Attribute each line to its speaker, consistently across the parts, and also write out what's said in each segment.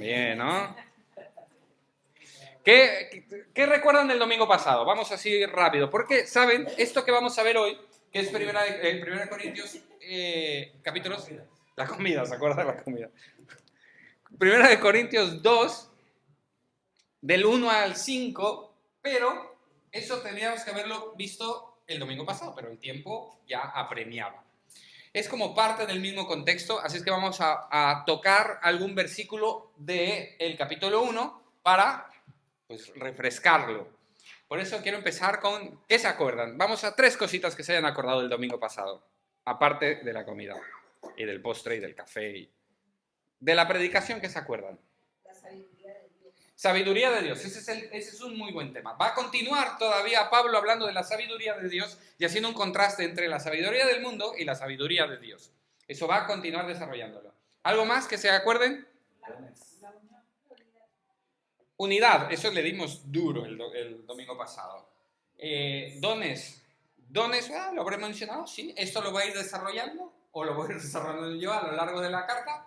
Speaker 1: Bien, ¿no? ¿Qué recuerdan del domingo pasado? Vamos así rápido. Porque, ¿saben? Esto que vamos a ver hoy, que es primera Corintios, capítulos... La comida, ¿se acuerdan de la comida? Primera de Corintios 2, del 1 al 5, pero eso tendríamos que haberlo visto el domingo pasado, pero el tiempo ya apremiaba. Es como parte del mismo contexto, así es que vamos a tocar algún versículo del capítulo 1 para pues, refrescarlo. Por eso quiero empezar con, ¿qué se acuerdan? Vamos a 3 cositas que se hayan acordado del domingo pasado, aparte de la comida y del postre y del café y de la predicación, ¿qué se acuerdan?
Speaker 2: La sabiduría de Dios.
Speaker 1: Sabiduría de Dios, ese es un muy buen tema. Va a continuar todavía Pablo hablando de la sabiduría de Dios y haciendo un contraste entre la sabiduría del mundo y la sabiduría de Dios. Eso va a continuar desarrollándolo. ¿Algo más que se acuerden?
Speaker 2: La
Speaker 1: Unidad, eso le dimos duro el domingo pasado. Dones, lo habré mencionado, sí. ¿Esto lo voy a ir desarrollando o lo voy a ir desarrollando yo a lo largo de la carta?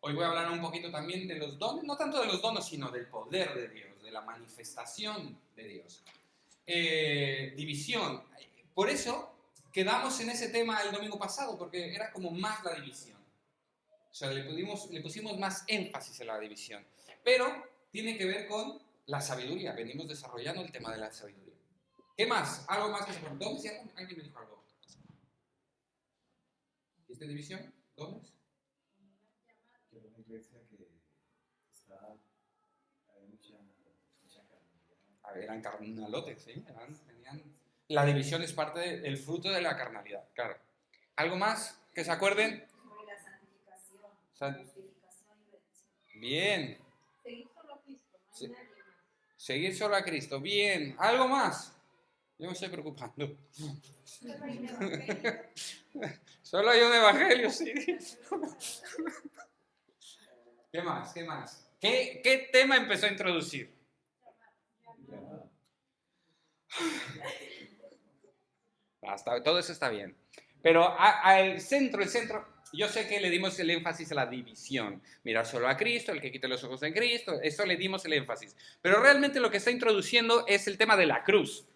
Speaker 1: Hoy voy a hablar un poquito también de los dones, no tanto de los dones, sino del poder de Dios, de la manifestación de Dios. División. Por eso quedamos en ese tema el domingo pasado, porque era como más la división. O sea, le pusimos más énfasis en la división. Pero tiene que ver con la sabiduría. Venimos desarrollando el tema de la sabiduría. ¿Qué más? ¿Algo más que se preguntó? ¿Alguien me dijo algo? ¿Y esta división? ¿Dones?
Speaker 3: Una iglesia que está, hay mucha carnalidad.
Speaker 1: Eran carnalotes, ¿sí? La división es parte del fruto de la carnalidad, claro. ¿Algo más que se acuerden?
Speaker 2: sobre la santificación, justificación y redención.
Speaker 1: Bien.
Speaker 2: Seguir solo a Cristo, no hay
Speaker 1: Sí.
Speaker 2: nadie más.
Speaker 1: Seguir solo a Cristo. Bien. ¿Algo más? Yo me estoy preocupando.
Speaker 2: Solo hay un evangelio.
Speaker 1: Solo hay un evangelio, sí. ¿Qué más? ¿Qué más? ¿Qué tema empezó a introducir? Todo eso está bien. Pero el centro, yo sé que le dimos el énfasis a la división. Mirar solo a Cristo, el que quite los ojos en Cristo, eso le dimos el énfasis. Pero realmente lo que está introduciendo es el tema de la cruz.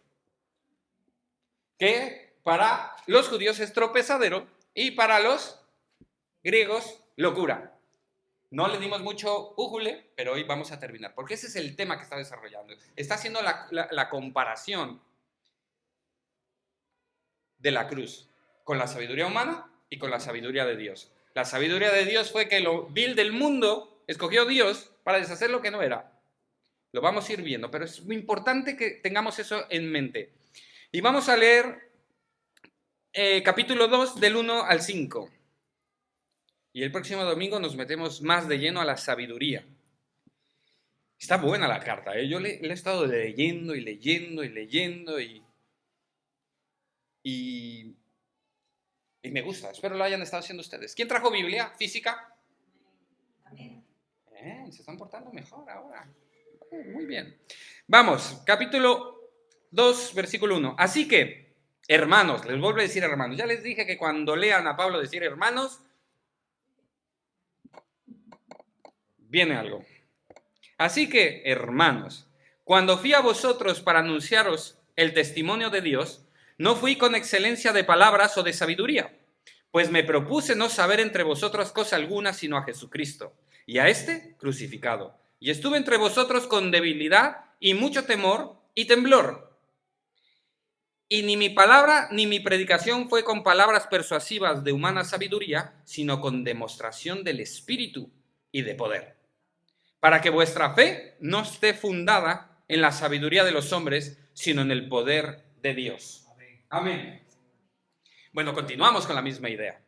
Speaker 1: Que para los judíos es tropezadero y para los griegos locura. No le dimos mucho újule, pero hoy vamos a terminar, porque ese es el tema que está desarrollando. Está haciendo la comparación de la cruz con la sabiduría humana y con la sabiduría de Dios. La sabiduría de Dios fue que lo vil del mundo escogió Dios para deshacer lo que no era. Lo vamos a ir viendo, pero es muy importante que tengamos eso en mente. Y vamos a leer capítulo 2 del 1 al 5. Y el próximo domingo nos metemos más de lleno a la sabiduría. Está buena la carta, ¿eh? Yo le he estado leyendo y leyendo y leyendo y me gusta. Espero lo hayan estado haciendo ustedes. ¿Quién trajo Biblia física?
Speaker 2: Amén.
Speaker 1: Se están portando mejor ahora. Muy bien. Vamos, capítulo 2, versículo 1. Así que, hermanos, les vuelvo a decir hermanos. Ya les dije que cuando lean a Pablo decir hermanos, viene algo. Así que, hermanos, cuando fui a vosotros para anunciaros el testimonio de Dios, no fui con excelencia de palabras o de sabiduría, pues me propuse no saber entre vosotros cosa alguna sino a Jesucristo, y a éste crucificado. Y estuve entre vosotros con debilidad y mucho temor y temblor. Y ni mi palabra ni mi predicación fue con palabras persuasivas de humana sabiduría, sino con demostración del Espíritu y de poder, para que vuestra fe no esté fundada en la sabiduría de los hombres, sino en el poder de Dios. Amén. Bueno, continuamos con la misma idea.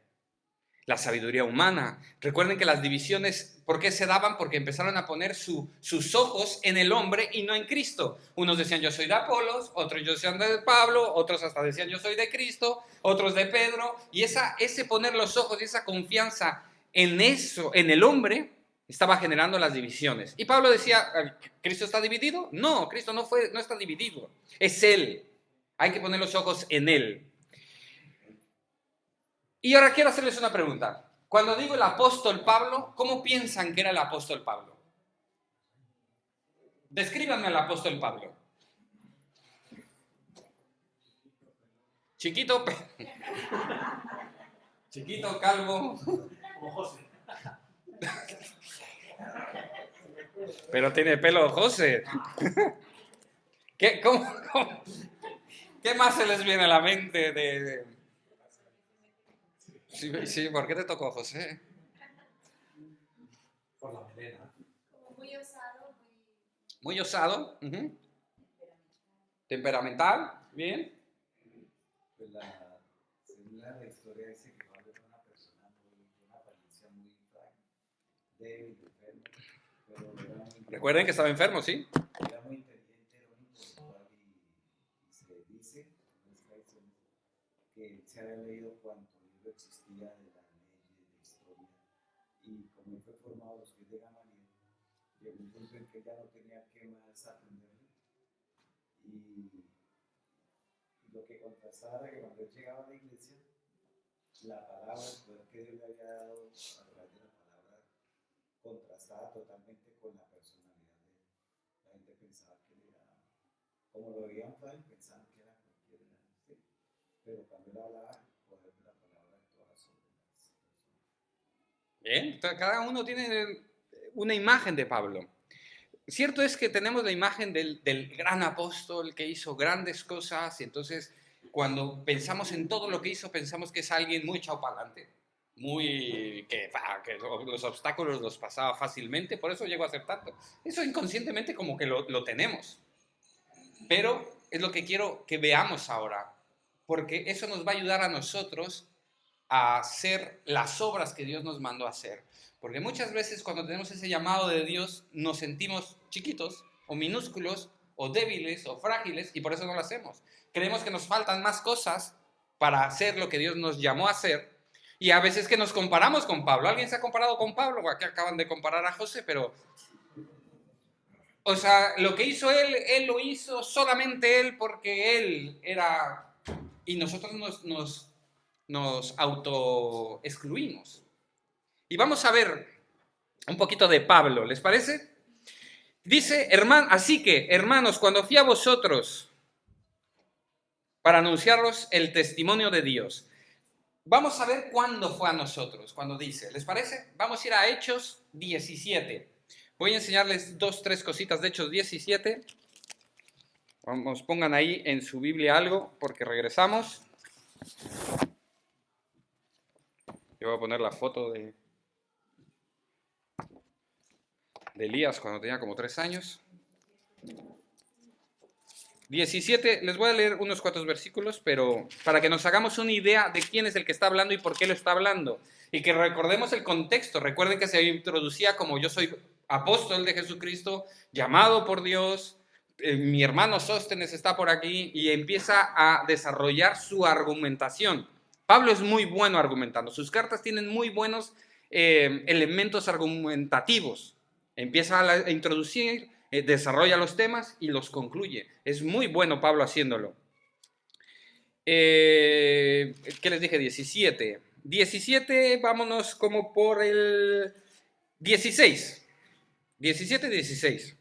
Speaker 1: La sabiduría humana. Recuerden que las divisiones, ¿por qué se daban? Porque empezaron a poner sus ojos en el hombre y no en Cristo. Unos decían yo soy de Apolos, otros yo soy de Pablo, otros hasta decían yo soy de Cristo, otros de Pedro. Y ese poner los ojos y esa confianza en eso, en el hombre, estaba generando las divisiones. Y Pablo decía, ¿Cristo está dividido? No, Cristo no está dividido. Es Él. Hay que poner los ojos en Él. Y ahora quiero hacerles una pregunta. Cuando digo el apóstol Pablo, ¿cómo piensan que era el apóstol Pablo? Descríbanme al apóstol Pablo. Chiquito, chiquito, calvo.
Speaker 3: Como José.
Speaker 1: Pero tiene pelo José. ¿Cómo? ¿Qué más se les viene a la mente de... Sí, ¿por qué te tocó José?
Speaker 3: Por la melena.
Speaker 2: Como muy osado,
Speaker 1: Muy osado. Temperamental. Bien.
Speaker 3: Pues según la historia dice que Pablo era una persona de una apariencia muy frágil, débil, enfermo, pero era muy
Speaker 1: Recuerden que estaba enfermo, ¿sí?
Speaker 3: era muy inteligente, era un intelectual y se dice, en las tradiciones, que él se había leído cuanto libro existía de la ley, de historia, y como él fue formado a los pies de Gamaliel, llegó un punto en que ya no tenía que más aprenderlo, y lo que contrastaba era que cuando él llegaba a la iglesia, la palabra, el poder que Dios le había dado a través de la palabra, contrastaba totalmente con la personalidad de él. La gente pensaba que él era, como lo veían fácil, pensaban que era cualquiera, ¿sí? Pero cuando él hablaba, el poder de la palabra actuaba sobre las personas.
Speaker 1: Bien. Entonces, cada uno tiene una imagen de Pablo. Cierto es que tenemos la imagen del gran apóstol que hizo grandes cosas y entonces cuando pensamos en todo lo que hizo pensamos que es alguien muy echado para adelante, que los obstáculos los pasaba fácilmente, por eso llegó a ser tanto. Eso inconscientemente como que lo tenemos, pero es lo que quiero que veamos ahora, porque eso nos va a ayudar a nosotros a hacer las obras que Dios nos mandó a hacer. Porque muchas veces cuando tenemos ese llamado de Dios nos sentimos chiquitos o minúsculos o débiles o frágiles y por eso no lo hacemos. Creemos que nos faltan más cosas para hacer lo que Dios nos llamó a hacer y a veces que nos comparamos con Pablo. ¿Alguien se ha comparado con Pablo? Aquí acaban de comparar a José, pero... O sea, lo que hizo él lo hizo solamente él porque él era... Y nosotros nos autoexcluimos. Y vamos a ver un poquito de Pablo, ¿les parece? Dice, así que, hermanos, cuando fui a vosotros para anunciaros el testimonio de Dios, vamos a ver cuándo fue a nosotros, cuando dice, ¿les parece? Vamos a ir a Hechos 17. Voy a enseñarles 2-3 cositas de Hechos 17. Vamos, pongan ahí en su Biblia algo, porque regresamos. Yo voy a poner la foto de Elías cuando tenía como 3 años. 17, les voy a leer unos cuantos versículos, pero para que nos hagamos una idea de quién es el que está hablando y por qué lo está hablando. Y que recordemos el contexto. Recuerden que se introducía como yo soy apóstol de Jesucristo, llamado por Dios. Mi hermano Sóstenes está por aquí y empieza a desarrollar su argumentación. Pablo es muy bueno argumentando. Sus cartas tienen muy buenos elementos argumentativos. Empieza a introducir, desarrolla los temas y los concluye. Es muy bueno Pablo haciéndolo. ¿Qué les dije? 17. 17, vámonos como por el 16. 17, 16.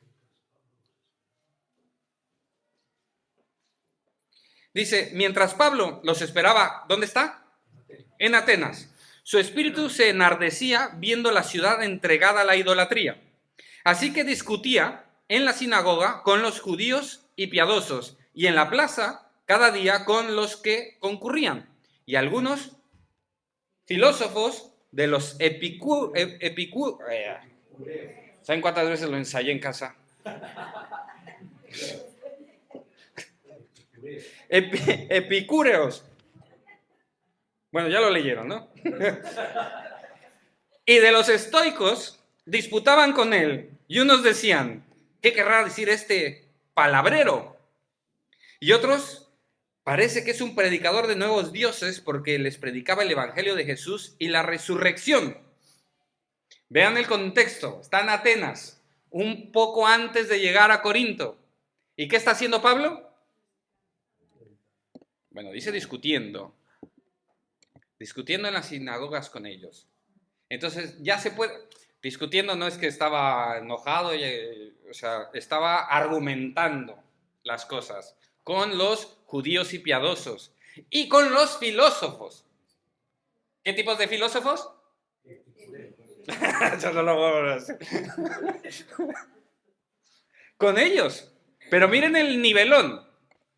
Speaker 1: Dice, mientras Pablo los esperaba, ¿dónde está? En Atenas. Su espíritu se enardecía viendo la ciudad entregada a la idolatría. Así que discutía en la sinagoga con los judíos y piadosos, y en la plaza cada día con los que concurrían. Y algunos filósofos de los ¿saben cuántas veces lo ensayé en casa? Epicúreos. Bueno, ya lo leyeron, ¿no? Y de los estoicos disputaban con él, y unos decían, ¿qué querrá decir este palabrero? Y otros, parece que es un predicador de nuevos dioses porque les predicaba el evangelio de Jesús y la resurrección. Vean el contexto, está en Atenas, un poco antes de llegar a Corinto. ¿Y qué está haciendo Pablo? Bueno, dice discutiendo en las sinagogas con ellos. Entonces ya se puede, discutiendo no es que estaba enojado o sea, estaba argumentando las cosas con los judíos y piadosos y con los filósofos. ¿Qué tipos de filósofos? Yo no lo voy a hacer. Con ellos. Pero miren el nivelón.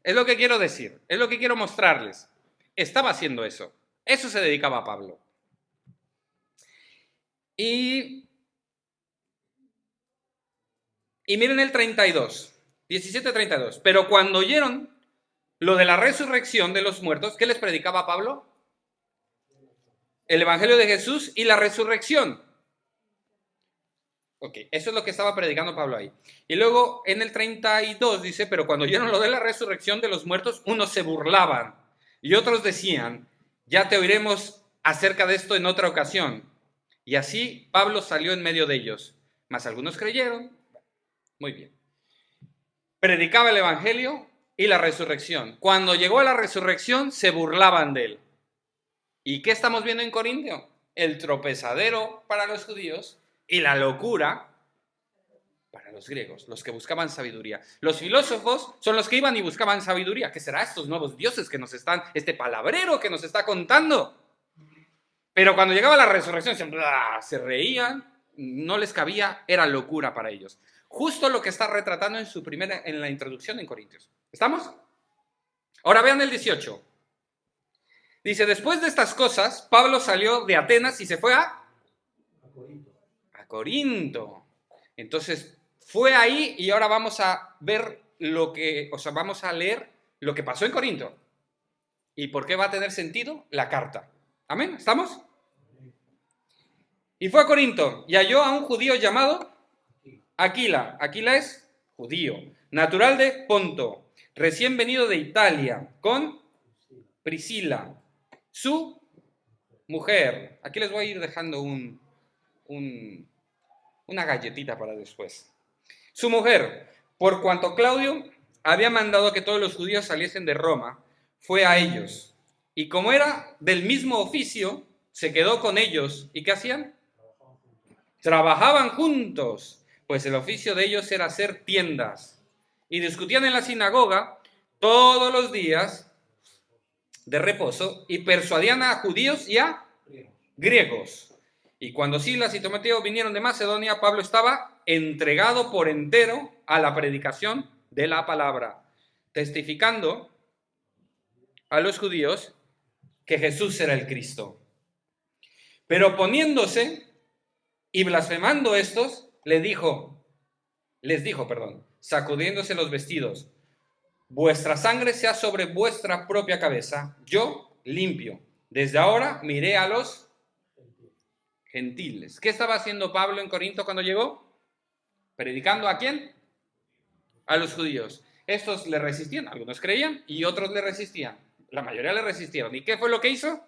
Speaker 1: Es lo que quiero decir. Es lo que quiero mostrarles. Estaba haciendo eso. Eso se dedicaba a Pablo. Y miren el 32. 17:32. Pero cuando oyeron lo de la resurrección de los muertos, ¿qué les predicaba Pablo? El Evangelio de Jesús y la resurrección. Ok, eso es lo que estaba predicando Pablo ahí. Y luego en el 32 dice, pero cuando oyeron lo de la resurrección de los muertos, unos se burlaban y otros decían, ya te oiremos acerca de esto en otra ocasión. Y así Pablo salió en medio de ellos. Mas algunos creyeron. Muy bien. Predicaba el Evangelio y la resurrección. Cuando llegó a la resurrección, se burlaban de él. ¿Y qué estamos viendo en Corintio? El tropezadero para los judíos y la locura para los griegos, los que buscaban sabiduría. Los filósofos son los que iban y buscaban sabiduría. ¿Qué será estos nuevos dioses que nos están, este palabrero que nos está contando? Pero cuando llegaba la resurrección, se reían, no les cabía, era locura para ellos. Justo lo que está retratando en la introducción en Corintios. ¿Estamos? Ahora vean el 18. Dice, después de estas cosas, Pablo salió de Atenas y se fue a Corinto. Entonces, fue ahí y ahora vamos a ver vamos a leer lo que pasó en Corinto. ¿Y por qué va a tener sentido la carta? ¿Amén? ¿Estamos? Y fue a Corinto y halló a un judío llamado Aquila. Aquila es judío, natural de Ponto, recién venido de Italia, con Priscila, su mujer. Aquí les voy a ir dejando una galletita para después. Su mujer, por cuanto Claudio había mandado que todos los judíos saliesen de Roma, fue a ellos. Y como era del mismo oficio, se quedó con ellos. ¿Y qué hacían? Trabajaban juntos, pues el oficio de ellos era hacer tiendas. Y discutían en la sinagoga todos los días de reposo y persuadían a judíos y a griegos. Y cuando Silas y Timoteo vinieron de Macedonia, Pablo estaba entregado por entero a la predicación de la palabra, testificando a los judíos que Jesús era el Cristo. Pero poniéndose y blasfemando estos, les dijo, sacudiéndose los vestidos, vuestra sangre sea sobre vuestra propia cabeza, yo limpio. Desde ahora miré a los gentiles. ¿Qué estaba haciendo Pablo en Corinto cuando llegó? ¿Predicando a quién? A los judíos. Estos le resistían, algunos creían y otros le resistían. La mayoría le resistieron. ¿Y qué fue lo que hizo?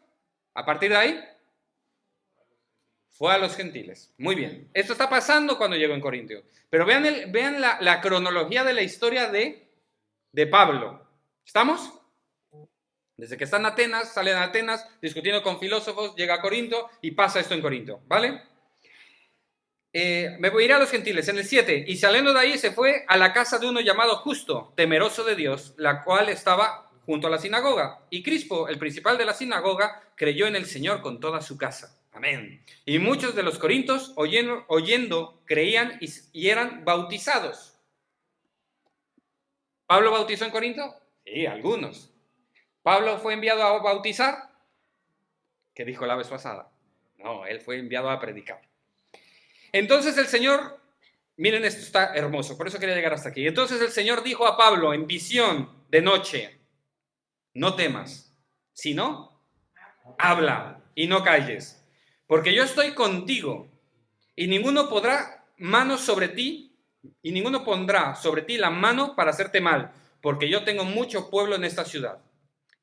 Speaker 1: A partir de ahí, fue a los gentiles. Muy bien. Esto está pasando cuando llegó en Corinto. Pero vean la cronología de la historia de Pablo. ¿Estamos? Desde que está en Atenas, sale de Atenas, discutiendo con filósofos, llega a Corinto y pasa esto en Corinto, ¿vale? Me voy a ir a los gentiles, en el 7. Y saliendo de ahí se fue a la casa de uno llamado Justo, temeroso de Dios, la cual estaba junto a la sinagoga. Y Crispo, el principal de la sinagoga, creyó en el Señor con toda su casa. Amén. Y muchos de los corintios, oyendo creían y eran bautizados. ¿Pablo bautizó en Corinto? Sí, algunos. ¿Pablo fue enviado a bautizar? ¿Qué dijo la vez pasada? No, él fue enviado a predicar. Entonces el Señor, miren, esto está hermoso, por eso quería llegar hasta aquí. Entonces el Señor dijo a Pablo en visión de noche, no temas, sino habla y no calles, porque yo estoy contigo y ninguno pondrá mano sobre ti y ninguno pondrá sobre ti la mano para hacerte mal, porque yo tengo mucho pueblo en esta ciudad.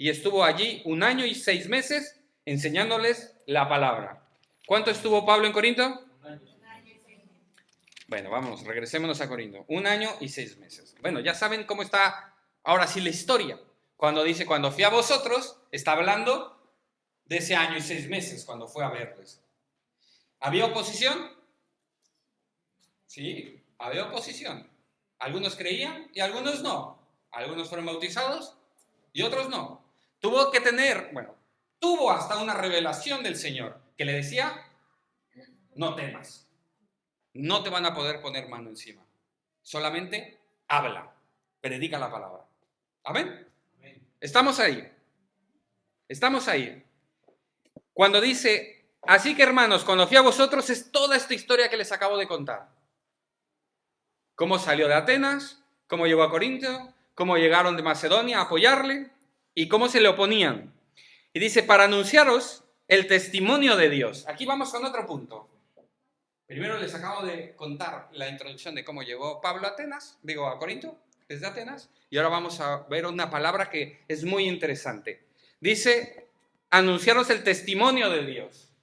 Speaker 1: Y estuvo allí 1 año y 6 meses enseñándoles la palabra. ¿Cuánto estuvo Pablo en Corinto? Bueno, vamos, regresémonos a Corinto. 1 año y 6 meses. Bueno, ya saben cómo está ahora sí la historia. Cuando dice, cuando fui a vosotros, está hablando de ese año y 6 meses, cuando fue a verles. ¿Había oposición? Sí. Había oposición. Algunos creían y algunos no. Algunos fueron bautizados y otros no. Tuvo hasta una revelación del Señor que le decía, no temas. No te van a poder poner mano encima. Solamente habla, predica la palabra. ¿Amén? Estamos ahí. Estamos ahí. Cuando dice, así que hermanos, cuando fui a vosotros, es toda esta historia que les acabo de contar. Cómo salió de Atenas, cómo llegó a Corinto, cómo llegaron de Macedonia a apoyarle y cómo se le oponían. Y dice, para anunciaros el testimonio de Dios. Aquí vamos con otro punto. Primero les acabo de contar la introducción de cómo llegó Pablo a Corinto, desde Atenas, y ahora vamos a ver una palabra que es muy interesante. Dice, anunciaros el testimonio de Dios.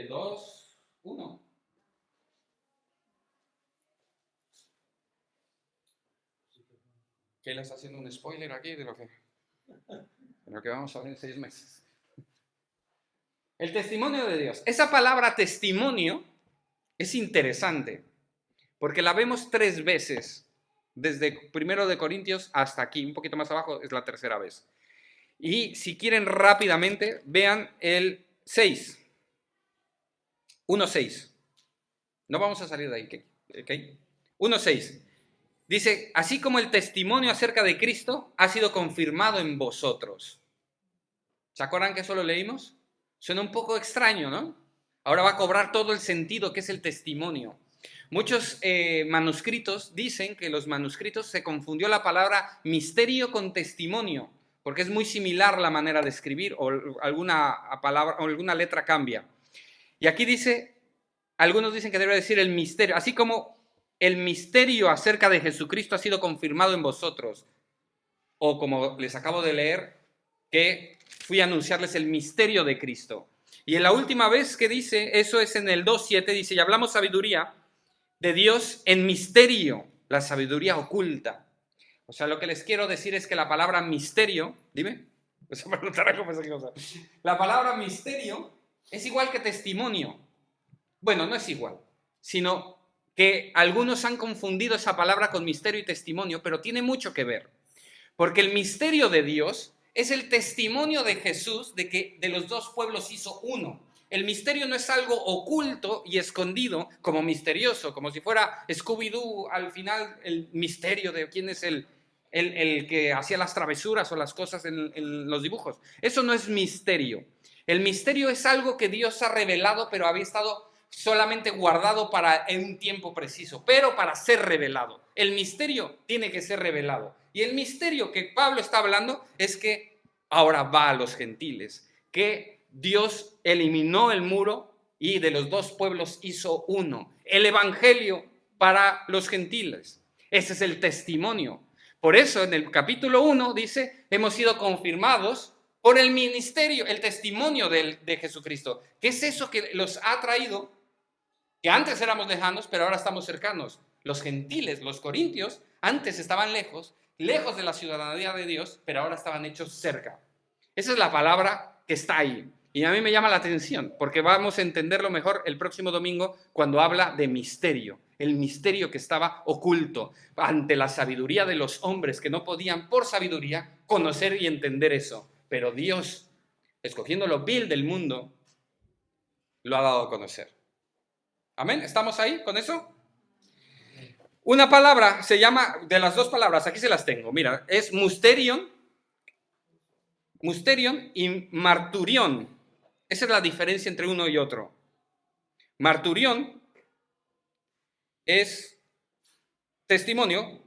Speaker 1: 2, 1. ¿Qué le está haciendo un spoiler aquí de lo que vamos a ver en 6 meses? El testimonio de Dios. Esa palabra testimonio es interesante porque la vemos 3 veces. Desde 1 de Corintios hasta aquí, un poquito más abajo, es la tercera vez. Y si quieren rápidamente, vean el 6. 1:6. No vamos a salir de ahí, ¿ok? 1:6. Dice, así como el testimonio acerca de Cristo ha sido confirmado en vosotros. ¿Se acuerdan que eso lo leímos? Suena un poco extraño, ¿no? Ahora va a cobrar todo el sentido que es el testimonio. Muchos manuscritos dicen que los manuscritos se confundió la palabra misterio con testimonio, porque es muy similar la manera de escribir o alguna palabra o alguna letra cambia. Y aquí dice, algunos dicen que debe decir el misterio, así como el misterio acerca de Jesucristo ha sido confirmado en vosotros, o como les acabo de leer, que fui a anunciarles el misterio de Cristo. Y en la última vez que dice, eso es en el 2:7, dice, y hablamos sabiduría de Dios en misterio, la sabiduría oculta. O sea, lo que les quiero decir es que la palabra misterio, dime, la palabra misterio es igual que testimonio. Bueno, no es igual, sino que algunos han confundido esa palabra con misterio y testimonio, pero tiene mucho que ver. Porque el misterio de Dios es el testimonio de Jesús de que de los dos pueblos hizo uno. El misterio no es algo oculto y escondido como misterioso, como si fuera Scooby-Doo al final el misterio de quién es el que hacía las travesuras o las cosas en los dibujos. Eso no es misterio. El misterio es algo que Dios ha revelado, pero había estado solamente guardado para en un tiempo preciso, pero para ser revelado. El misterio tiene que ser revelado. Y el misterio que Pablo está hablando es que ahora va a los gentiles, que Dios eliminó el muro y de los dos pueblos hizo uno. El evangelio para los gentiles. Ese es el testimonio. Por eso en el capítulo 1 dice, hemos sido confirmados por el ministerio, el testimonio de Jesucristo. ¿Qué es eso que los ha traído? Que antes éramos lejanos, pero ahora estamos cercanos. Los gentiles, los corintios, antes estaban lejos de la ciudadanía de Dios, pero ahora estaban hechos cerca. Esa es la palabra que está ahí. Y a mí me llama la atención, porque vamos a entenderlo mejor el próximo domingo cuando habla de misterio. El misterio que estaba oculto ante la sabiduría de los hombres que no podían, por sabiduría, conocer y entender eso. Pero Dios, escogiendo lo vil del mundo, lo ha dado a conocer. ¿Amén? ¿Estamos ahí con eso? Una palabra se llama, de las dos palabras, aquí se las tengo, mira, es musterion y marturión. Esa es la diferencia entre uno y otro. Marturión es testimonio,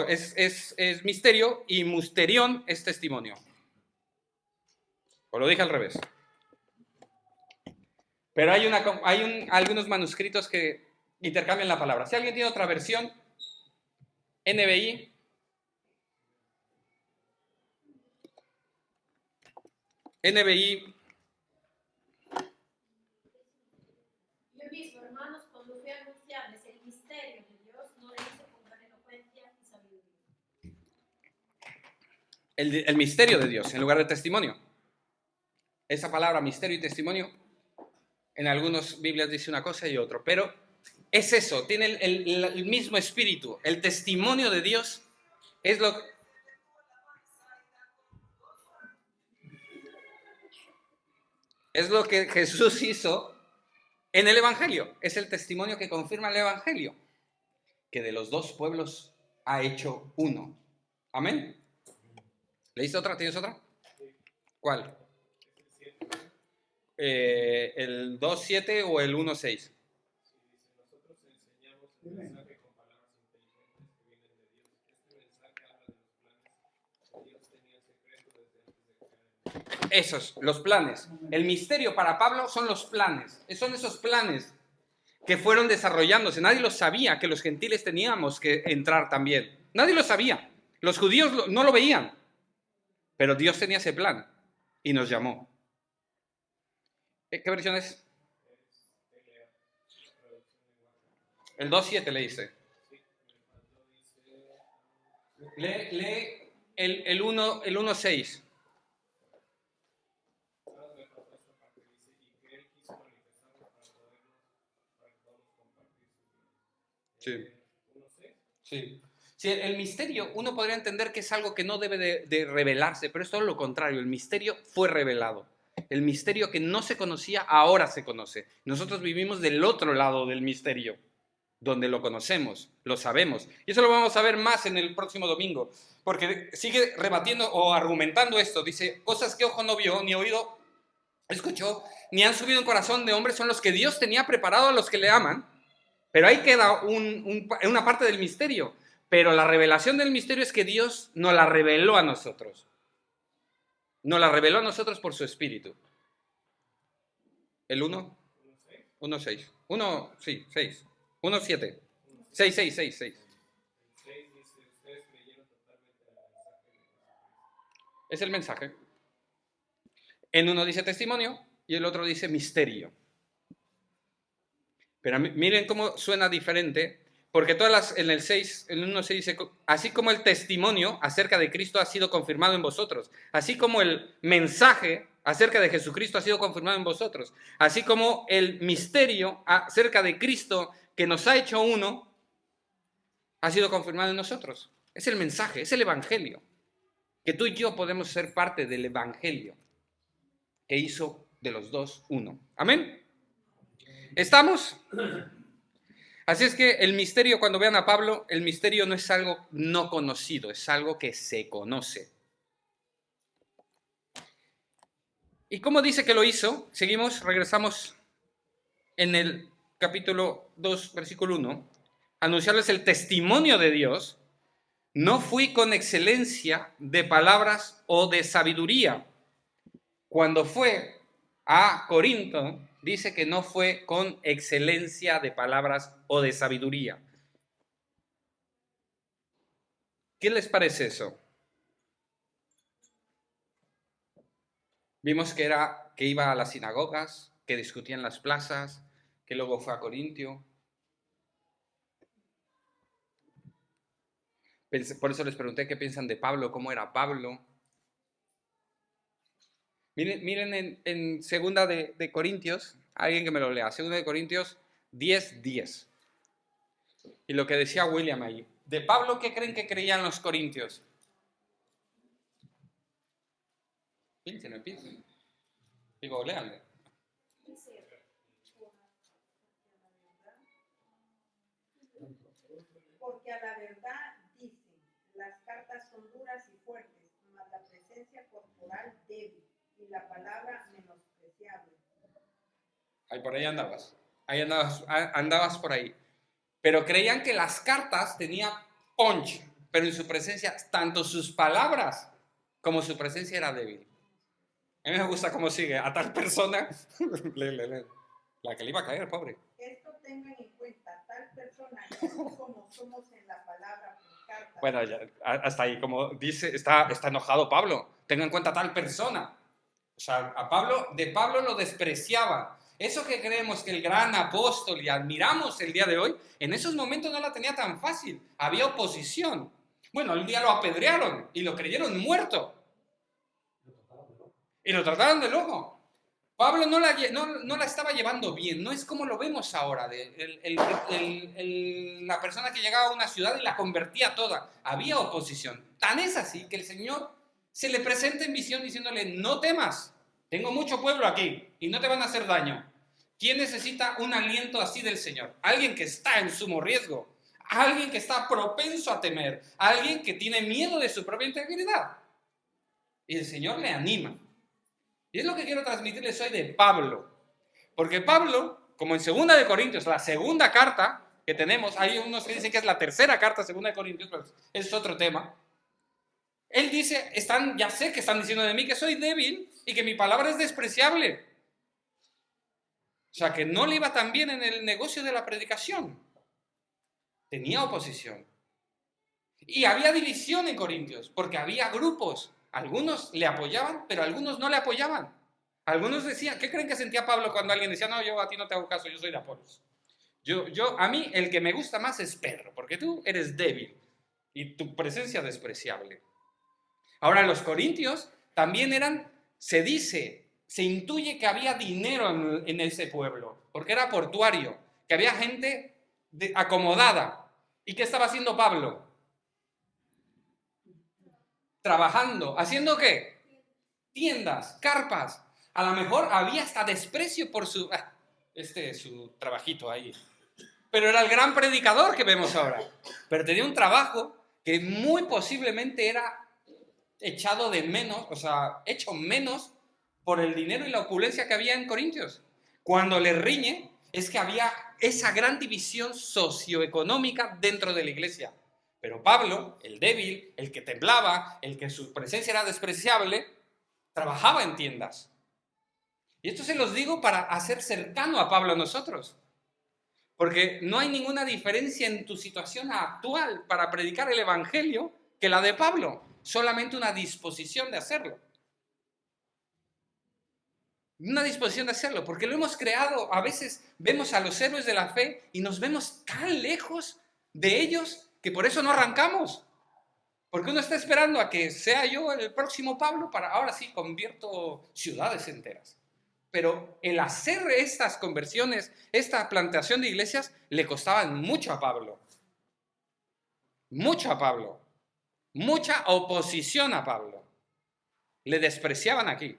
Speaker 1: es misterio, y musterión es testimonio. O lo dije al revés. Pero hay algunos manuscritos que intercambian la palabra. Si alguien tiene otra versión, NBI. NBI.
Speaker 2: Yo mismo, hermanos, cuando fui a anunciarles el misterio de Dios, no lo hice con gran elocuencia y sabiduría.
Speaker 1: El misterio de Dios en lugar de testimonio. Esa palabra misterio y testimonio En algunas Biblias dice una cosa y otra, pero es eso, tiene el mismo espíritu. El testimonio de Dios es lo que Jesús hizo en el Evangelio. Es el testimonio que confirma el Evangelio, que de los dos pueblos ha hecho uno. Amén. ¿Leíste otra? ¿Tienes otra? ¿Cuál? ¿El 2.7 o el 1.6?
Speaker 4: Nosotros enseñamos el mensaje con palabras inteligentes que vienen de Dios. Este mensaje habla de los planes que Dios tenía en secreto desde antes de crear el mundo.
Speaker 1: Esos, los planes. El misterio para Pablo son los planes. Son esos planes que fueron desarrollándose. Nadie lo sabía que los gentiles teníamos que entrar también. Nadie lo sabía. Los judíos no lo veían. Pero Dios tenía ese plan y nos llamó. ¿Qué versión es? El 2.7 le dice. Lee el 1.6. Sí. Sí. Sí, el misterio, uno podría entender que es algo que no debe de revelarse, pero es todo lo contrario. El misterio fue revelado. El misterio que no se conocía, ahora se conoce. Nosotros vivimos del otro lado del misterio, donde lo conocemos, lo sabemos. Y eso lo vamos a ver más en el próximo domingo, porque sigue rebatiendo o argumentando esto. Dice, cosas que ojo no vio, ni oído escuchó, ni han subido en corazón de hombre, son los que Dios tenía preparado a los que le aman. Pero ahí queda una parte del misterio. Pero la revelación del misterio es que Dios nos la reveló a nosotros. Nos la reveló a nosotros por su Espíritu. ¿El 1? 1.6. 1, sí, 6. 1.7. 6, 6, 6, 6. Es el mensaje. En uno dice testimonio y el otro dice misterio. Pero miren cómo suena diferente, porque en el 6, en el 1 se dice, así como el testimonio acerca de Cristo ha sido confirmado en vosotros, así como el mensaje acerca de Jesucristo ha sido confirmado en vosotros, así como el misterio acerca de Cristo que nos ha hecho uno, ha sido confirmado en nosotros. Es el mensaje, es el evangelio, que tú y yo podemos ser parte del evangelio que hizo de los dos uno. Amén. ¿Estamos? Así es que el misterio, cuando vean a Pablo, el misterio no es algo no conocido, es algo que se conoce. ¿Y cómo dice que lo hizo? Seguimos, regresamos en el capítulo 2, versículo 1. Anunciarles el testimonio de Dios. No fui con excelencia de palabras o de sabiduría. Cuando fue a Corinto, dice que no fue con excelencia de palabras o de sabiduría. ¿Qué les parece eso? Vimos que iba a las sinagogas, que discutía en las plazas, que luego fue a Corintio. Por eso les pregunté qué piensan de Pablo, cómo era Pablo. Miren en segunda de Corintios, alguien que me lo lea, segunda de Corintios 10:10. Y lo que decía William ahí. ¿De Pablo qué creen que creían los corintios? Piensen. Digo, léanle.
Speaker 5: Porque a la verdad dicen, las cartas son duras y fuertes, mas la presencia corporal débil y la palabra menospreciable.
Speaker 1: Ahí por ahí andabas. Andabas por ahí. Pero creían que las cartas tenían punch, pero en su presencia, tanto sus palabras como su presencia era débil. A mí me gusta cómo sigue. A tal persona, la que le iba a caer, pobre.
Speaker 5: Esto tengan en cuenta, tal persona, así como somos en la palabra por carta.
Speaker 1: Bueno, ya, hasta ahí, como dice, está enojado Pablo. Tenga en cuenta tal persona. O sea, de Pablo lo despreciaba. Eso que creemos que el gran apóstol y admiramos el día de hoy, en esos momentos no la tenía tan fácil. Había oposición. Bueno, un día lo apedrearon y lo creyeron muerto. Y lo trataron de loco. Pablo no la estaba llevando bien, no es como lo vemos ahora, la persona que llegaba a una ciudad y la convertía toda. Había oposición. Tan es así que el Señor se le presenta en visión diciéndole, no temas, tengo mucho pueblo aquí y no te van a hacer daño. ¿Quién necesita un aliento así del Señor? Alguien que está en sumo riesgo, alguien que está propenso a temer, alguien que tiene miedo de su propia integridad. Y el Señor le anima. Y es lo que quiero transmitirles hoy de Pablo. Porque Pablo, como en 2 de Corintios, la segunda carta que tenemos, hay unos que dicen que es la tercera carta, 2 de Corintios, pero es otro tema. Él dice, ya sé que están diciendo de mí que soy débil y que mi palabra es despreciable. O sea, que no le iba tan bien en el negocio de la predicación. Tenía oposición. Y había división en Corintios, porque había grupos. Algunos le apoyaban, pero algunos no le apoyaban. Algunos decían, ¿qué creen que sentía Pablo cuando alguien decía, no, yo a ti no te hago caso, yo soy de Apolos? A mí el que me gusta más es Pedro, porque tú eres débil y tu presencia despreciable. Ahora, los corintios también se intuye que había dinero en ese pueblo, porque era portuario, que había gente acomodada. ¿Y qué estaba haciendo Pablo? Trabajando, ¿haciendo qué? Tiendas, carpas. A lo mejor había hasta desprecio por su trabajito ahí. Pero era el gran predicador que vemos ahora. Pero tenía un trabajo que muy posiblemente era echado de menos, o sea, hecho menos por el dinero y la opulencia que había en Corintios. Cuando le riñe, es que había esa gran división socioeconómica dentro de la iglesia. Pero Pablo, el débil, el que temblaba, el que su presencia era despreciable, trabajaba en tiendas. Y esto se los digo para hacer cercano a Pablo a nosotros. Porque no hay ninguna diferencia en tu situación actual para predicar el evangelio que la de Pablo. Solamente una disposición de hacerlo. Una disposición de hacerlo, porque lo hemos creado. A veces vemos a los héroes de la fe y nos vemos tan lejos de ellos que por eso no arrancamos. Porque uno está esperando a que sea yo el próximo Pablo para ahora sí convierto ciudades enteras. Pero el hacer estas conversiones, esta plantación de iglesias, le costaban mucho a Pablo. Mucho a Pablo. Mucha oposición a Pablo. Le despreciaban aquí.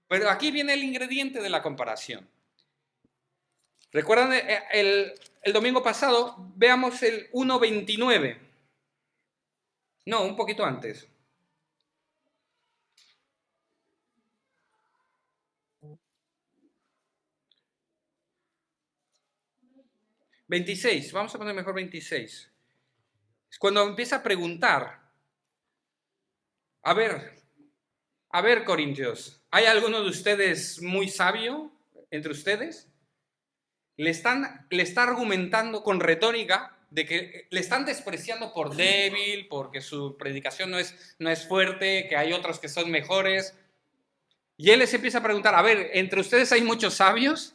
Speaker 1: Pero aquí viene el ingrediente de la comparación. ¿Recuerdan el domingo pasado? Veamos el 1:29. No, un poquito antes. ...26, vamos a poner mejor 26. Es cuando empieza a preguntar. A ver, corintios, ¿hay alguno de ustedes muy sabio entre ustedes? Le está argumentando con retórica de que le están despreciando por débil, porque su predicación no es fuerte, que hay otros que son mejores. Y él les empieza a preguntar, a ver, ¿entre ustedes hay muchos sabios?